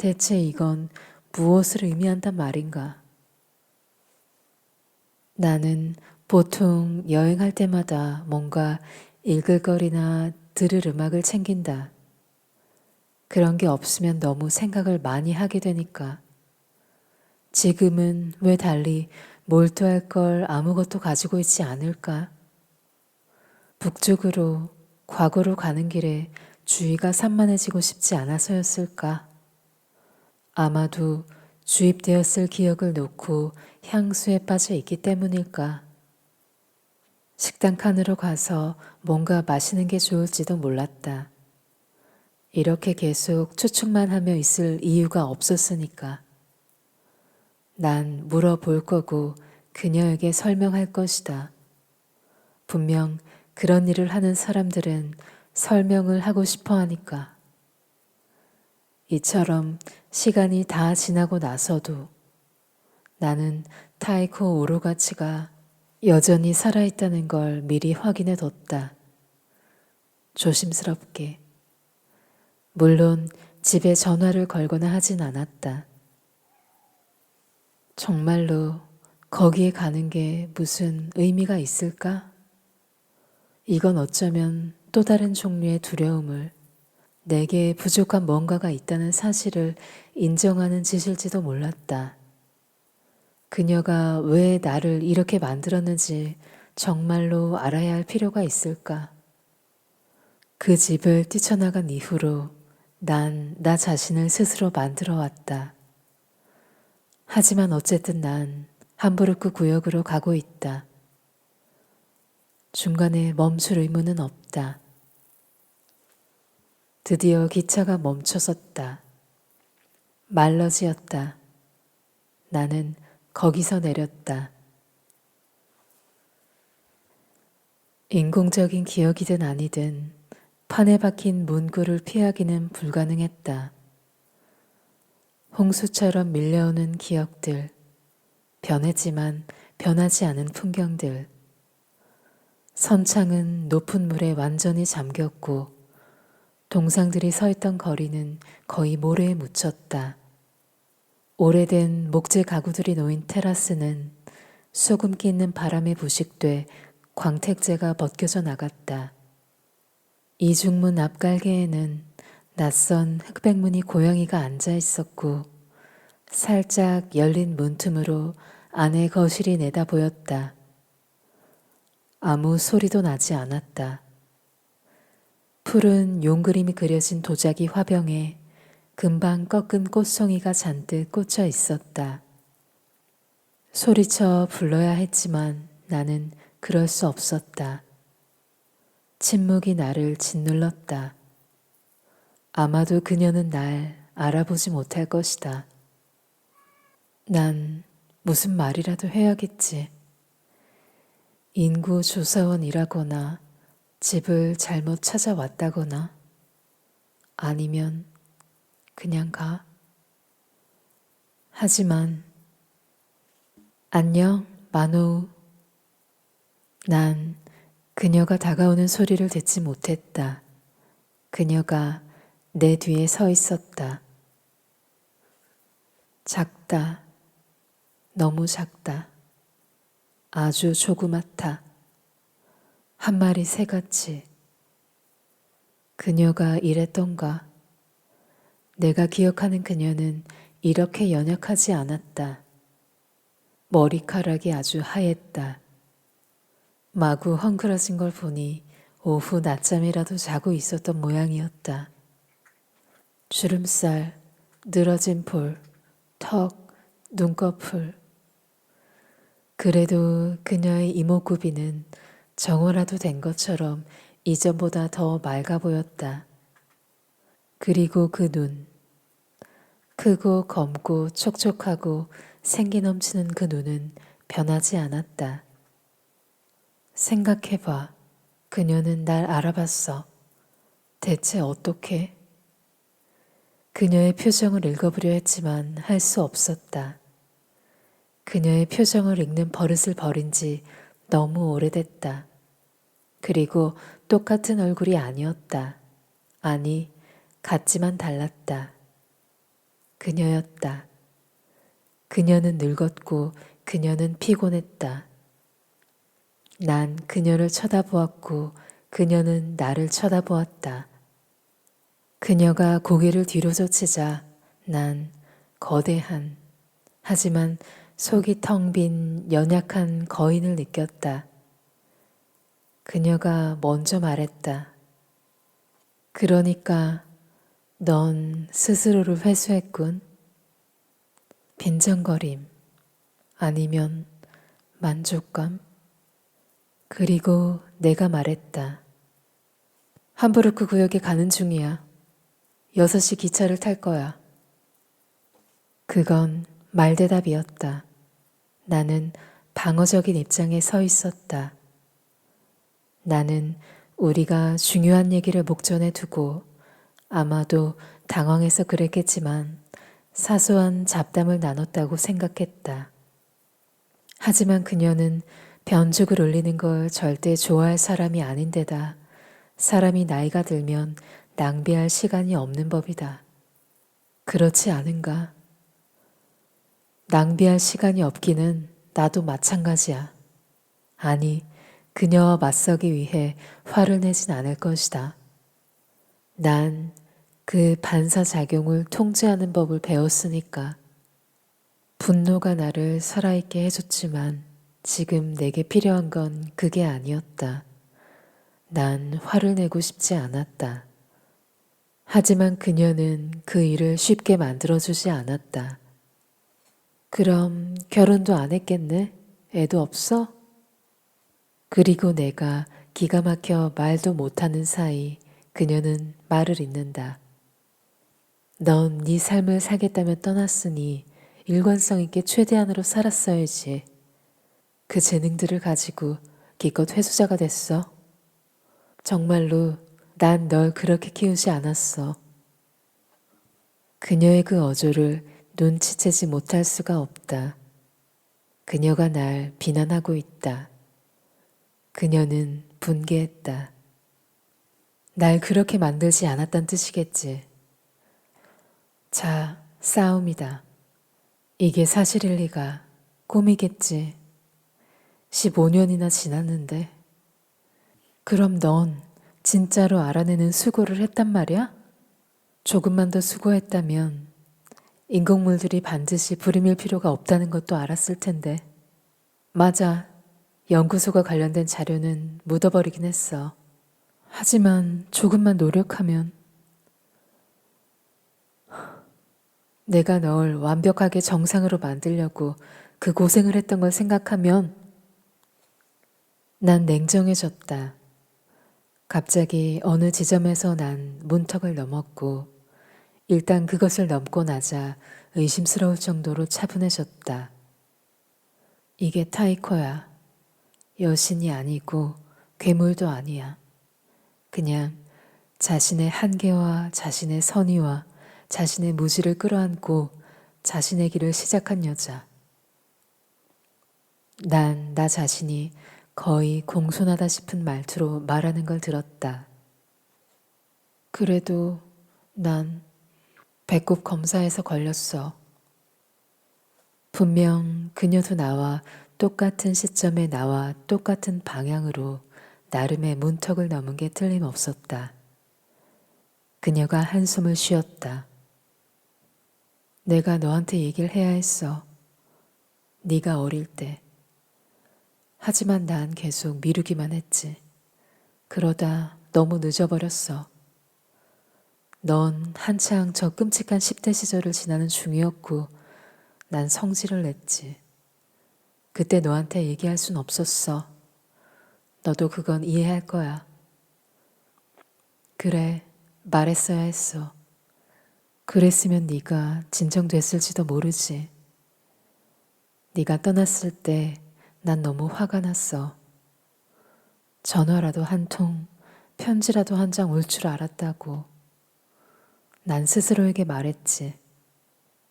대체 이건 무엇을 의미한단 말인가? 나는 보통 여행할 때마다 뭔가 읽을 거리나 들을 음악을 챙긴다. 그런 게 없으면 너무 생각을 많이 하게 되니까. 지금은 왜 달리 몰두할 걸 아무것도 가지고 있지 않을까? 북쪽으로, 과거로 가는 길에 주위가 산만해지고 싶지 않아서였을까? 아마도 주입되었을 기억을 놓고 향수에 빠져 있기 때문일까? 식당 칸으로 가서 뭔가 마시는 게 좋을지도 몰랐다. 이렇게 계속 추측만 하며 있을 이유가 없었으니까. 난 물어볼 거고 그녀에게 설명할 것이다. 분명 그런 일을 하는 사람들은 설명을 하고 싶어 하니까. 이처럼 시간이 다 지나고 나서도 나는 타이코 오로가치가 여전히 살아있다는 걸 미리 확인해 뒀다. 조심스럽게. 물론 집에 전화를 걸거나 하진 않았다. 정말로 거기에 가는 게 무슨 의미가 있을까? 이건 어쩌면 또 다른 종류의 두려움을, 내게 부족한 뭔가가 있다는 사실을 인정하는 짓일지도 몰랐다. 그녀가 왜 나를 이렇게 만들었는지 정말로 알아야 할 필요가 있을까? 그 집을 뛰쳐나간 이후로 난 나 자신을 스스로 만들어 왔다. 하지만 어쨌든 난 함부르크 구역으로 가고 있다. 중간에 멈출 의무는 없다. 드디어 기차가 멈춰섰다. 말러지였다. 나는 거기서 내렸다. 인공적인 기억이든 아니든 판에 박힌 문구를 피하기는 불가능했다. 홍수처럼 밀려오는 기억들, 변했지만 변하지 않은 풍경들. 선창은 높은 물에 완전히 잠겼고 동상들이 서 있던 거리는 거의 모래에 묻혔다. 오래된 목재 가구들이 놓인 테라스는 소금기 있는 바람에 부식돼 광택제가 벗겨져 나갔다. 이중문 앞갈개에는 낯선 흑백무늬 고양이가 앉아 있었고 살짝 열린 문틈으로 안의 거실이 내다 보였다. 아무 소리도 나지 않았다. 푸른 용그림이 그려진 도자기 화병에 금방 꺾은 꽃송이가 잔뜩 꽂혀 있었다. 소리쳐 불러야 했지만 나는 그럴 수 없었다. 침묵이 나를 짓눌렀다. 아마도 그녀는 날 알아보지 못할 것이다. 난 무슨 말이라도 해야겠지. 인구 조사원이라거나 집을 잘못 찾아왔다거나 아니면 그냥 가. 하지만 안녕, 마노우. 난 그녀가 다가오는 소리를 듣지 못했다. 그녀가 내 뒤에 서 있었다. 작다. 너무 작다. 아주 조그맣다. 한 마리 새같이. 그녀가 이랬던가. 내가 기억하는 그녀는 이렇게 연약하지 않았다. 머리카락이 아주 하였다. 마구 헝클어진 걸 보니 오후 낮잠이라도 자고 있었던 모양이었다. 주름살, 늘어진 볼, 턱, 눈꺼풀. 그래도 그녀의 이목구비는 정오라도 된 것처럼 이전보다 더 맑아 보였다. 그리고 그 눈. 크고 검고 촉촉하고 생기 넘치는 그 눈은 변하지 않았다. 생각해봐. 그녀는 날 알아봤어. 대체 어떻게? 그녀의 표정을 읽어보려 했지만 할 수 없었다. 그녀의 표정을 읽는 버릇을 버린 지 너무 오래됐다. 그리고 똑같은 얼굴이 아니었다. 아니, 같지만 달랐다. 그녀였다. 그녀는 늙었고 그녀는 피곤했다. 난 그녀를 쳐다보았고 그녀는 나를 쳐다보았다. 그녀가 고개를 뒤로 젖히자 난 거대한, 하지만 속이 텅 빈 연약한 거인을 느꼈다. 그녀가 먼저 말했다. 그러니까 넌 스스로를 회수했군. 빈정거림, 아니면 만족감? 그리고 내가 말했다. 함부르크 구역에 가는 중이야. 6시 기차를 탈 거야. 그건 말대답이었다. 나는 방어적인 입장에 서 있었다. 나는 우리가 중요한 얘기를 목전에 두고 아마도 당황해서 그랬겠지만 사소한 잡담을 나눴다고 생각했다. 하지만 그녀는 변죽을 올리는 걸 절대 좋아할 사람이 아닌데다 사람이 나이가 들면 낭비할 시간이 없는 법이다. 그렇지 않은가? 낭비할 시간이 없기는 나도 마찬가지야. 아니, 그녀와 맞서기 위해 화를 내진 않을 것이다. 난 그 반사작용을 통제하는 법을 배웠으니까. 분노가 나를 살아있게 해줬지만 지금 내게 필요한 건 그게 아니었다. 난 화를 내고 싶지 않았다. 하지만 그녀는 그 일을 쉽게 만들어주지 않았다. 그럼 결혼도 안 했겠네? 애도 없어? 그리고 내가 기가 막혀 말도 못하는 사이 그녀는 말을 잇는다. 넌 네 삶을 살겠다며 떠났으니 일관성 있게 최대한으로 살았어야지. 그 재능들을 가지고 기껏 회수자가 됐어. 정말로 난 널 그렇게 키우지 않았어. 그녀의 그 어조를 눈치채지 못할 수가 없다. 그녀가 날 비난하고 있다. 그녀는 분개했다. 날 그렇게 만들지 않았단 뜻이겠지. 자, 싸움이다. 이게 사실일 리가. 꿈이겠지. 15년이나 지났는데. 그럼 넌 진짜로 알아내는 수고를 했단 말이야? 조금만 더 수고했다면 인공물들이 반드시 불임일 필요가 없다는 것도 알았을 텐데. 맞아. 연구소가 관련된 자료는 묻어버리긴 했어. 하지만 조금만 노력하면 내가 널 완벽하게 정상으로 만들려고 그 고생을 했던 걸 생각하면 난 냉정해졌다. 갑자기 어느 지점에서 난 문턱을 넘었고 일단 그것을 넘고 나자 의심스러울 정도로 차분해졌다. 이게 타이코야. 여신이 아니고 괴물도 아니야. 그냥 자신의 한계와 자신의 선의와 자신의 무지를 끌어안고 자신의 길을 시작한 여자. 난 나 자신이 거의 공손하다 싶은 말투로 말하는 걸 들었다. 그래도 난 배꼽 검사에서 걸렸어. 분명 그녀도 나와 똑같은 시점에 나와 똑같은 방향으로 나름의 문턱을 넘은 게 틀림없었다. 그녀가 한숨을 쉬었다. 내가 너한테 얘기를 해야 했어. 네가 어릴 때. 하지만 난 계속 미루기만 했지. 그러다 너무 늦어버렸어. 넌 한창 저 끔찍한 10대 시절을 지나는 중이었고 난 성질을 냈지. 그때 너한테 얘기할 순 없었어. 너도 그건 이해할 거야. 그래, 말했어야 했어. 그랬으면 네가 진정됐을지도 모르지. 네가 떠났을 때 난 너무 화가 났어. 전화라도 한 통, 편지라도 한 장 올 줄 알았다고. 난 스스로에게 말했지.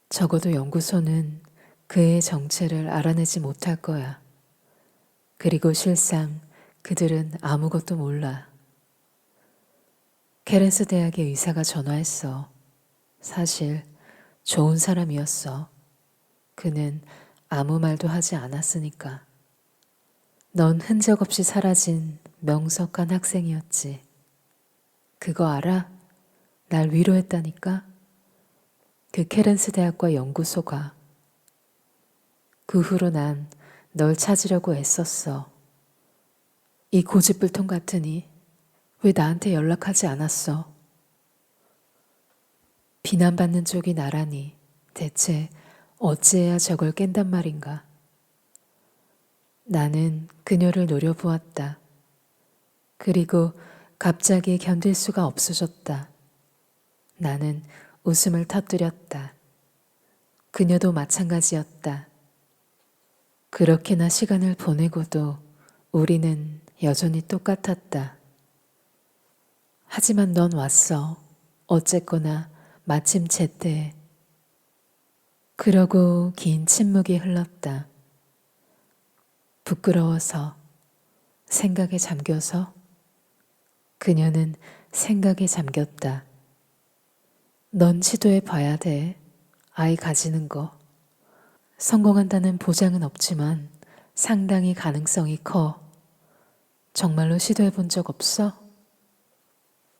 적어도 연구소는 그의 정체를 알아내지 못할 거야. 그리고 실상 그들은 아무것도 몰라. 케렌스 대학의 의사가 전화했어. 사실 좋은 사람이었어. 그는 아무 말도 하지 않았으니까. 넌 흔적 없이 사라진 명석한 학생이었지. 그거 알아? 날 위로했다니까? 그 케렌스 대학과 연구소가. 그 후로 난 널 찾으려고 애썼어. 이 고집불통 같으니 왜 나한테 연락하지 않았어? 비난받는 쪽이 나라니 대체 어찌해야 저걸 깬단 말인가? 나는 그녀를 노려보았다. 그리고 갑자기 견딜 수가 없어졌다. 나는 웃음을 터뜨렸다. 그녀도 마찬가지였다. 그렇게나 시간을 보내고도 우리는 여전히 똑같았다. 하지만 넌 왔어. 어쨌거나 마침 제때에. 그러고 긴 침묵이 흘렀다. 부끄러워서, 생각에 잠겨서. 그녀는 생각에 잠겼다. 넌 시도해 봐야 돼. 아이 가지는 거. 성공한다는 보장은 없지만 상당히 가능성이 커. 정말로 시도해 본 적 없어?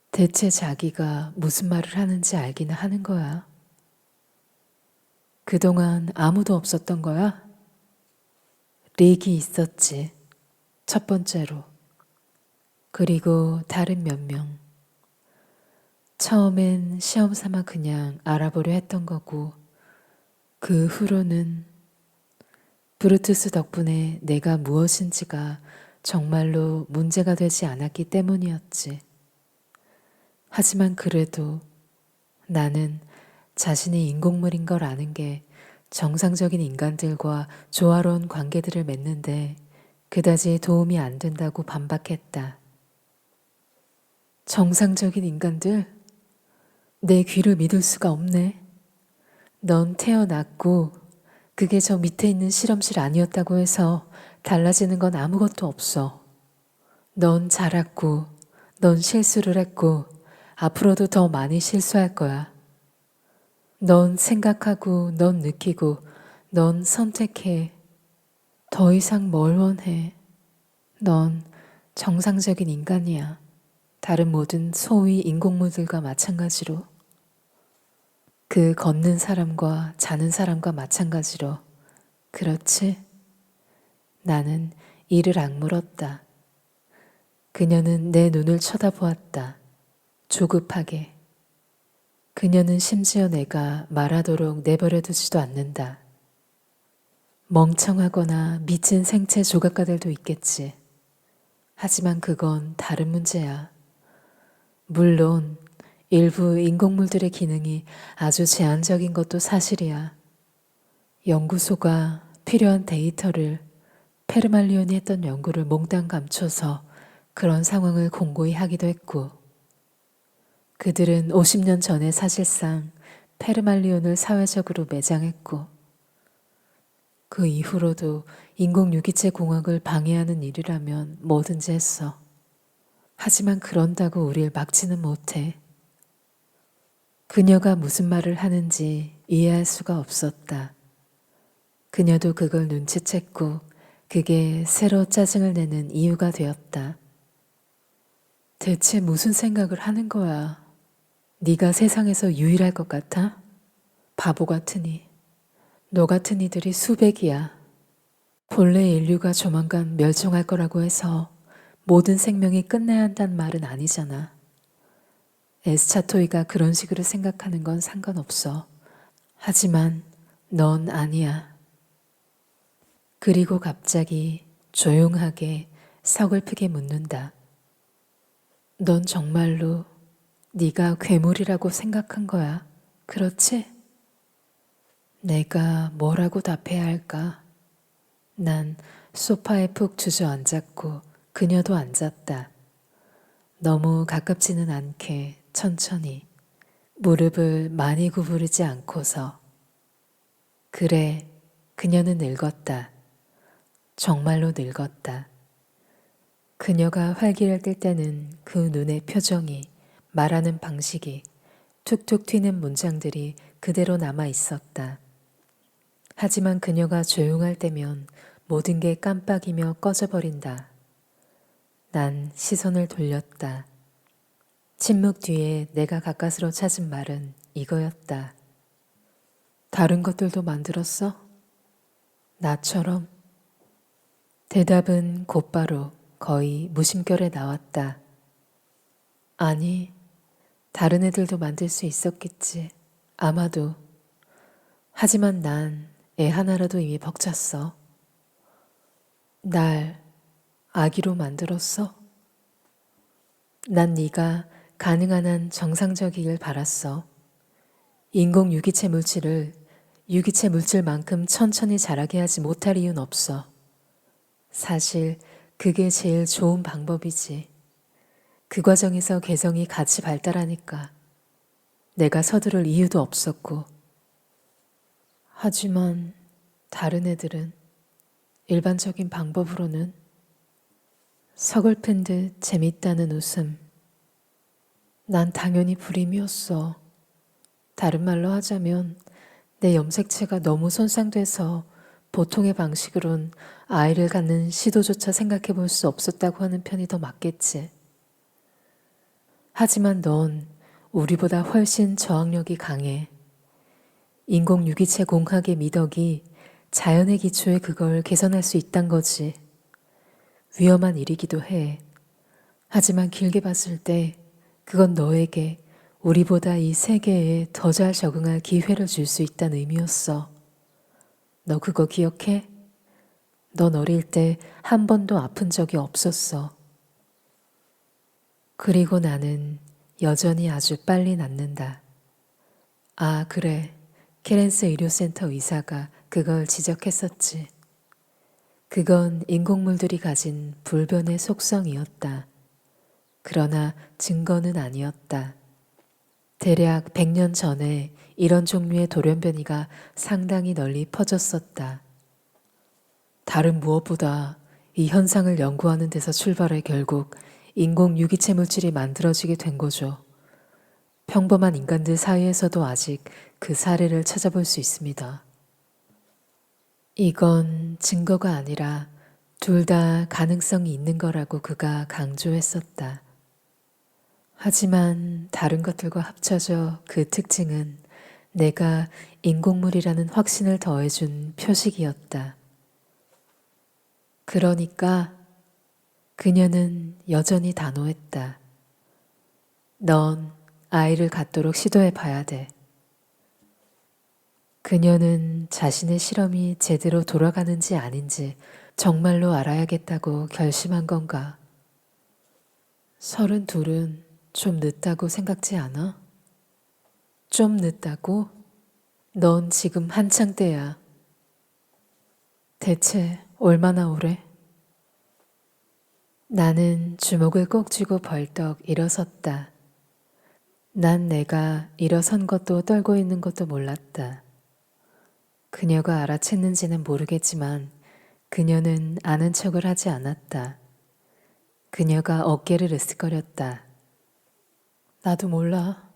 대체 자기가 무슨 말을 하는지 알기는 하는 거야. 그동안 아무도 없었던 거야? 릭이 있었지. 첫 번째로. 그리고 다른 몇 명. 처음엔 시험 삼아 그냥 알아보려 했던 거고, 그 후로는 브루투스 덕분에 내가 무엇인지가 정말로 문제가 되지 않았기 때문이었지. 하지만 그래도 나는 자신이 인공물인 걸 아는 게 정상적인 인간들과 조화로운 관계들을 맺는데 그다지 도움이 안 된다고 반박했다. 정상적인 인간들? 내 귀를 믿을 수가 없네. 넌 태어났고 그게 저 밑에 있는 실험실 아니었다고 해서 달라지는 건 아무것도 없어. 넌 자랐고, 넌 실수를 했고, 앞으로도 더 많이 실수할 거야. 넌 생각하고, 넌 느끼고, 넌 선택해. 더 이상 뭘 원해? 넌 정상적인 인간이야. 다른 모든 소위 인공물들과 마찬가지로. 그 걷는 사람과 자는 사람과 마찬가지로. 그렇지? 나는 이를 악물었다. 그녀는 내 눈을 쳐다보았다. 조급하게. 그녀는 심지어 내가 말하도록 내버려두지도 않는다. 멍청하거나 미친 생체 조각가들도 있겠지. 하지만 그건 다른 문제야. 물론 일부 인공물들의 기능이 아주 제한적인 것도 사실이야. 연구소가 필요한 데이터를 페르말리온이 했던 연구를 몽땅 감춰서 그런 상황을 공고히 하기도 했고, 그들은 50년 전에 사실상 페르말리온을 사회적으로 매장했고, 그 이후로도 인공유기체 공학을 방해하는 일이라면 뭐든지 했어. 하지만 그런다고 우릴 막지는 못해. 그녀가 무슨 말을 하는지 이해할 수가 없었다. 그녀도 그걸 눈치챘고 그게 새로 짜증을 내는 이유가 되었다. 대체 무슨 생각을 하는 거야? 네가 세상에서 유일할 것 같아? 바보 같으니. 너 같은 이들이 수백이야. 본래 인류가 조만간 멸종할 거라고 해서 모든 생명이 끝내야 한다는 말은 아니잖아. 에스차토이가 그런 식으로 생각하는 건 상관없어. 하지만 넌 아니야. 그리고 갑자기 조용하게 서글프게 묻는다. 넌 정말로 네가 괴물이라고 생각한 거야. 그렇지? 내가 뭐라고 답해야 할까? 난 소파에 푹 주저앉았고 그녀도 앉았다. 너무 가깝지는 않게 천천히 무릎을 많이 구부리지 않고서. 그래, 그녀는 늙었다. 정말로 늙었다. 그녀가 활기를 띨 때는 그 눈의 표정이, 말하는 방식이, 툭툭 튀는 문장들이 그대로 남아 있었다. 하지만 그녀가 조용할 때면 모든 게 깜빡이며 꺼져버린다. 난 시선을 돌렸다. 침묵 뒤에 내가 가까스로 찾은 말은 이거였다. 다른 것들도 만들었어? 나처럼? 대답은 곧바로 거의 무심결에 나왔다. 아니, 다른 애들도 만들 수 있었겠지. 아마도. 하지만 난 애 하나라도 이미 벅찼어. 날 아기로 만들었어? 난 네가 가능한 한 정상적이길 바랐어. 인공 유기체 물질을 유기체 물질만큼 천천히 자라게 하지 못할 이유는 없어. 사실 그게 제일 좋은 방법이지. 그 과정에서 개성이 같이 발달하니까. 내가 서두를 이유도 없었고. 하지만 다른 애들은 일반적인 방법으로는 서글픈 듯 재밌다는 웃음. 난 당연히 불임이었어. 다른 말로 하자면 내 염색체가 너무 손상돼서 보통의 방식으론 아이를 갖는 시도조차 생각해 볼 수 없었다고 하는 편이 더 맞겠지. 하지만 넌 우리보다 훨씬 저항력이 강해. 인공 유기체 공학의 미덕이 자연의 기초에 그걸 개선할 수 있단 거지. 위험한 일이기도 해. 하지만 길게 봤을 때 그건 너에게 우리보다 이 세계에 더 잘 적응할 기회를 줄 수 있다는 의미였어. 너 그거 기억해? 넌 어릴 때 한 번도 아픈 적이 없었어. 그리고 나는 여전히 아주 빨리 낫는다. 아, 그래. 케렌스 의료센터 의사가 그걸 지적했었지. 그건 인공물들이 가진 불변의 속성이었다. 그러나 증거는 아니었다. 대략 100년 전에 이런 종류의 돌연변이가 상당히 널리 퍼졌었다. 다른 무엇보다 이 현상을 연구하는 데서 출발해 결국 인공 유기체 물질이 만들어지게 된 거죠. 평범한 인간들 사이에서도 아직 그 사례를 찾아볼 수 있습니다. 이건 증거가 아니라 둘 다 가능성이 있는 거라고 그가 강조했었다. 하지만 다른 것들과 합쳐져 그 특징은 내가 인공물이라는 확신을 더해준 표식이었다. 그러니까 그녀는 여전히 단호했다. 넌 아이를 갖도록 시도해 봐야 돼. 그녀는 자신의 실험이 제대로 돌아가는지 아닌지 정말로 알아야겠다고 결심한 건가? 32은 좀 늦다고 생각지 않아? 좀 늦다고? 넌 지금 한창 때야. 대체 얼마나 오래? 나는 주먹을 꼭 쥐고 벌떡 일어섰다. 난 내가 일어선 것도 떨고 있는 것도 몰랐다. 그녀가 알아챘는지는 모르겠지만 그녀는 아는 척을 하지 않았다. 그녀가 어깨를 으쓱거렸다. 나도 몰라.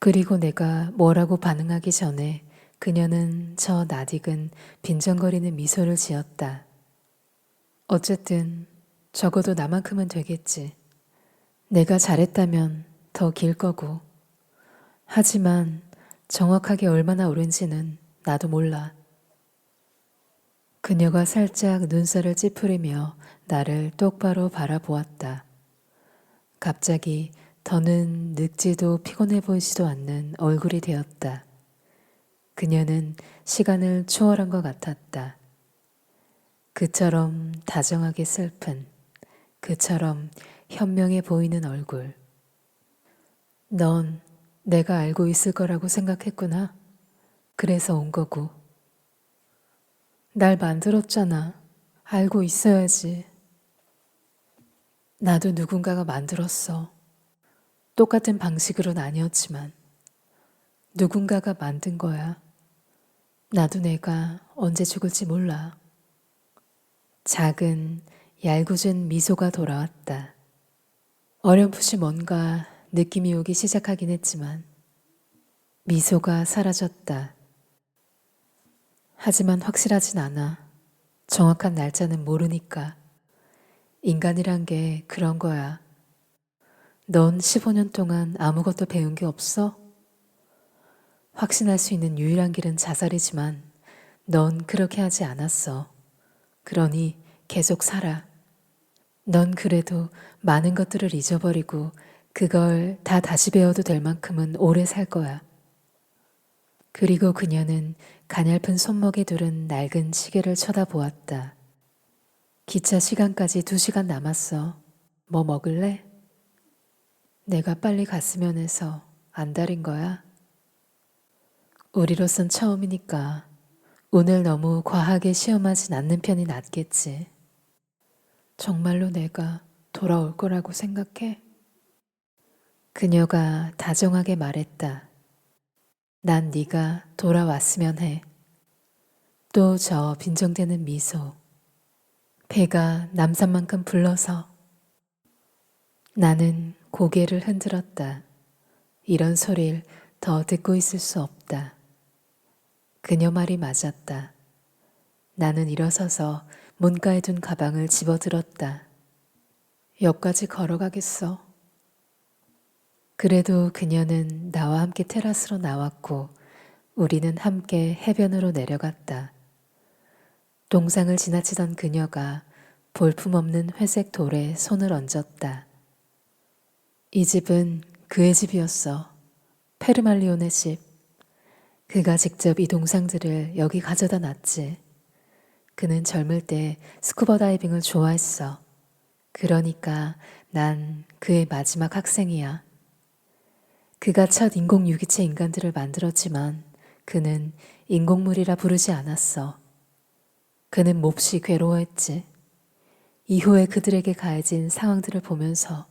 그리고 내가 뭐라고 반응하기 전에 그녀는 저 낯익은 빈정거리는 미소를 지었다. 어쨌든 적어도 나만큼은 되겠지. 내가 잘했다면 더 길 거고. 하지만 정확하게 얼마나 오른지는 나도 몰라. 그녀가 살짝 눈살을 찌푸리며 나를 똑바로 바라보았다. 갑자기 더는 늙지도 피곤해 보이지도 않는 얼굴이 되었다. 그녀는 시간을 초월한 것 같았다. 그처럼 다정하게 슬픈, 그처럼 현명해 보이는 얼굴. 넌 내가 알고 있을 거라고 생각했구나. 그래서 온 거고. 날 만들었잖아. 알고 있어야지. 나도 누군가가 만들었어. 똑같은 방식으로는 아니었지만 누군가가 만든 거야. 나도 내가 언제 죽을지 몰라. 작은 얄궂은 미소가 돌아왔다. 어렴풋이 뭔가 느낌이 오기 시작하긴 했지만 미소가 사라졌다. 하지만 확실하진 않아. 정확한 날짜는 모르니까. 인간이란 게 그런 거야. 넌 15년 동안 아무것도 배운 게 없어? 확신할 수 있는 유일한 길은 자살이지만 넌 그렇게 하지 않았어. 그러니 계속 살아. 넌 그래도 많은 것들을 잊어버리고 그걸 다 다시 배워도 될 만큼은 오래 살 거야. 그리고 그녀는 가냘픈 손목에 두른 낡은 시계를 쳐다보았다. 기차 시간까지 2시간 남았어. 뭐 먹을래? 내가 빨리 갔으면 해서 안달인 거야? 우리로선 처음이니까 오늘 너무 과하게 시험하진 않는 편이 낫겠지. 정말로 내가 돌아올 거라고 생각해? 그녀가 다정하게 말했다. 난 네가 돌아왔으면 해. 또 저 빈정대는 미소. 배가 남산만큼 불러서 나는 고개를 흔들었다. 이런 소릴 더 듣고 있을 수 없다. 그녀 말이 맞았다. 나는 일어서서 문가에 둔 가방을 집어들었다. 역까지 걸어가겠어. 그래도 그녀는 나와 함께 테라스로 나왔고 우리는 함께 해변으로 내려갔다. 동상을 지나치던 그녀가 볼품없는 회색 돌에 손을 얹었다. 이 집은 그의 집이었어. 페르말리온의 집. 그가 직접 이 동상들을 여기 가져다 놨지. 그는 젊을 때 스쿠버 다이빙을 좋아했어. 그러니까 난 그의 마지막 학생이야. 그가 첫 인공 유기체 인간들을 만들었지만 그는 인공물이라 부르지 않았어. 그는 몹시 괴로워했지. 이후에 그들에게 가해진 상황들을 보면서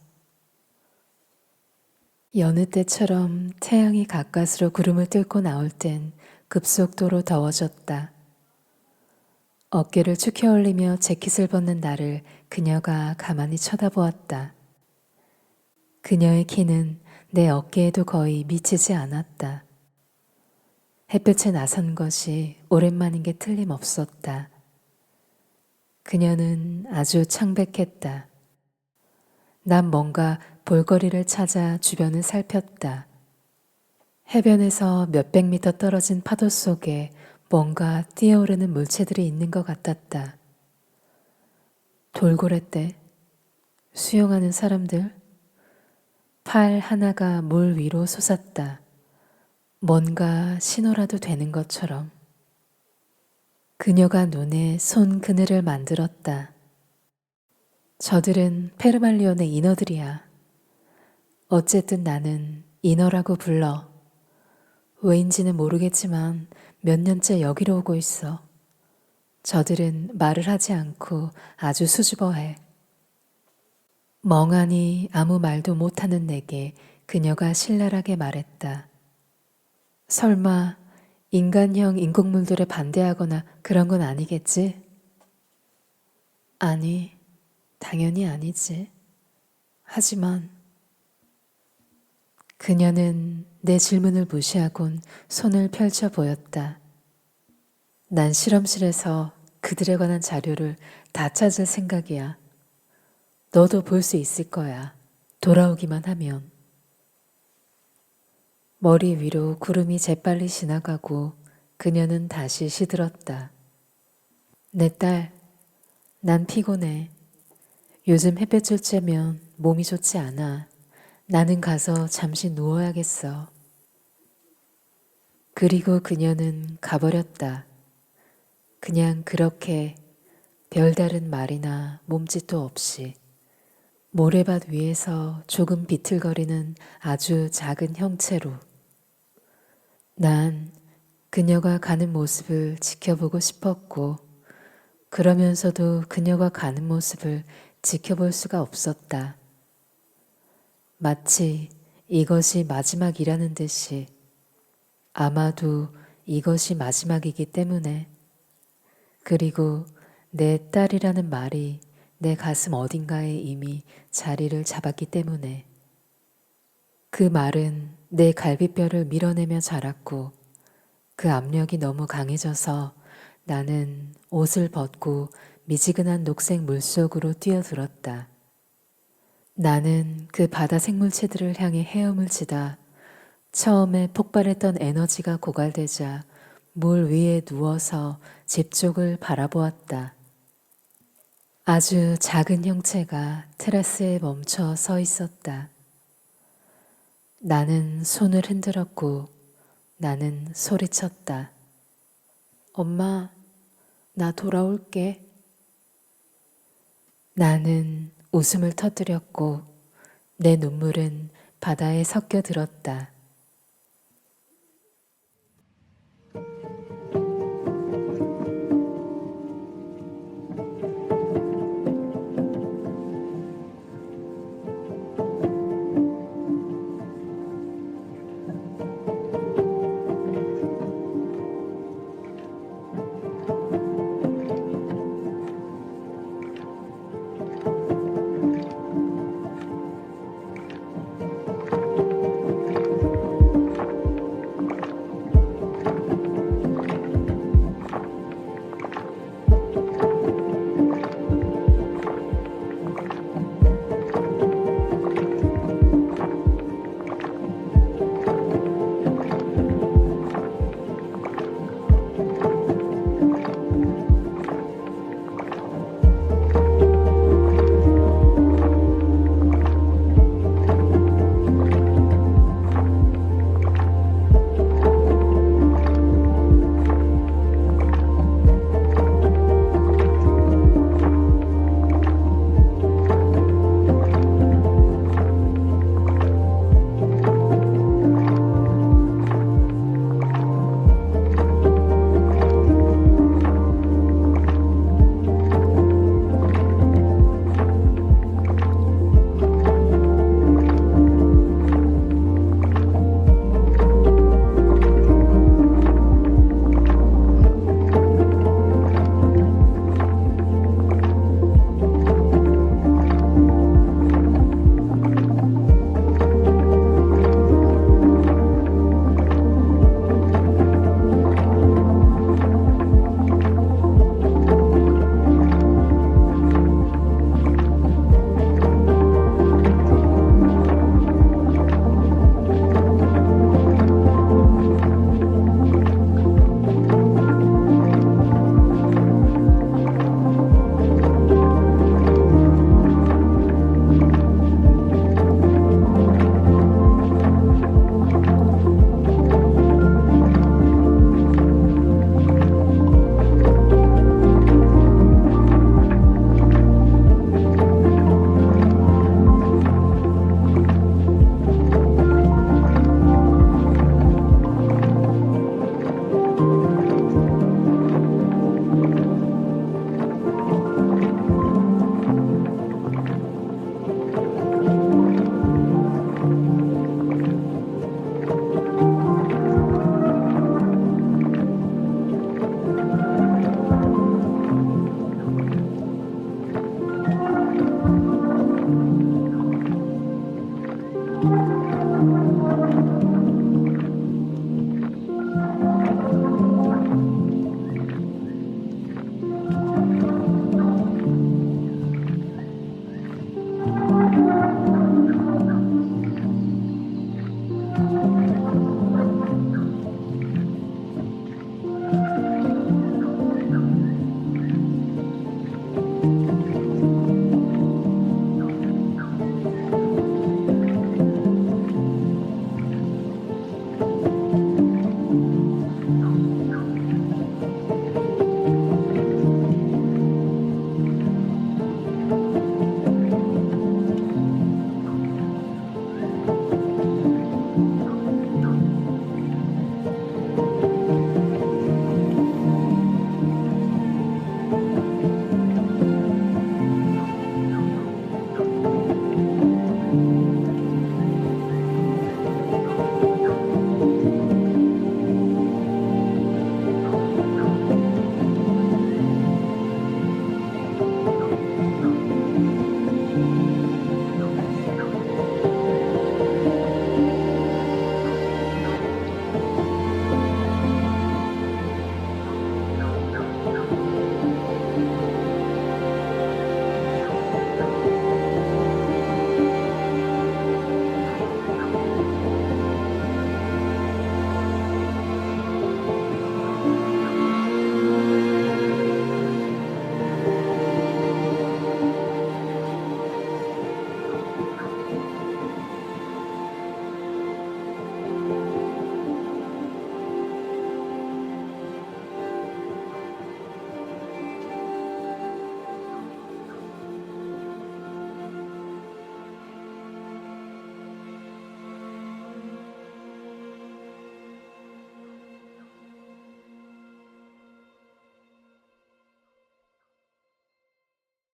여느 때처럼 태양이 가까스로 구름을 뚫고 나올 땐 급속도로 더워졌다. 어깨를 축혀 올리며 재킷을 벗는 나를 그녀가 가만히 쳐다보았다. 그녀의 키는 내 어깨에도 거의 미치지 않았다. 햇볕에 나선 것이 오랜만인 게 틀림없었다. 그녀는 아주 창백했다. 난 뭔가 볼거리를 찾아 주변을 살폈다. 해변에서 몇백 미터 떨어진 파도 속에 뭔가 뛰어오르는 물체들이 있는 것 같았다. 돌고래떼, 수영하는 사람들, 팔 하나가 물 위로 솟았다. 뭔가 신호라도 되는 것처럼. 그녀가 눈에 손 그늘을 만들었다. 저들은 페르말리온의 인어들이야. 어쨌든 나는 인어라고 불러. 왜인지는 모르겠지만 몇 년째 여기로 오고 있어. 저들은 말을 하지 않고 아주 수줍어해. 멍하니 아무 말도 못하는 내게 그녀가 신랄하게 말했다. 설마 인간형 인공물들에 반대하거나 그런 건 아니겠지? 아니, 당연히 아니지. 하지만 그녀는 내 질문을 무시하곤 손을 펼쳐 보였다. 난 실험실에서 그들에 관한 자료를 다 찾을 생각이야. 너도 볼 수 있을 거야. 돌아오기만 하면. 머리 위로 구름이 재빨리 지나가고 그녀는 다시 시들었다. 내 딸, 난 피곤해. 요즘 햇볕을 쬐면 몸이 좋지 않아. 나는 가서 잠시 누워야겠어. 그리고 그녀는 가버렸다. 그냥 그렇게 별다른 말이나 몸짓도 없이 모래밭 위에서 조금 비틀거리는 아주 작은 형체로. 난 그녀가 가는 모습을 지켜보고 싶었고 그러면서도 그녀가 가는 모습을 지켜볼 수가 없었다. 마치 이것이 마지막이라는 듯이 아마도 이것이 마지막이기 때문에 그리고 내 딸이라는 말이 내 가슴 어딘가에 이미 자리를 잡았기 때문에 그 말은 내 갈비뼈를 밀어내며 자랐고 그 압력이 너무 강해져서 나는 옷을 벗고 미지근한 녹색 물속으로 뛰어들었다. 나는 그 바다 생물체들을 향해 헤엄을 치다 처음에 폭발했던 에너지가 고갈되자 물 위에 누워서 집 쪽을 바라보았다. 아주 작은 형체가 테라스에 멈춰 서 있었다. 나는 손을 흔들었고 나는 소리쳤다. 엄마, 나 돌아올게. 나는 웃음을 터뜨렸고 내 눈물은 바다에 섞여 들었다.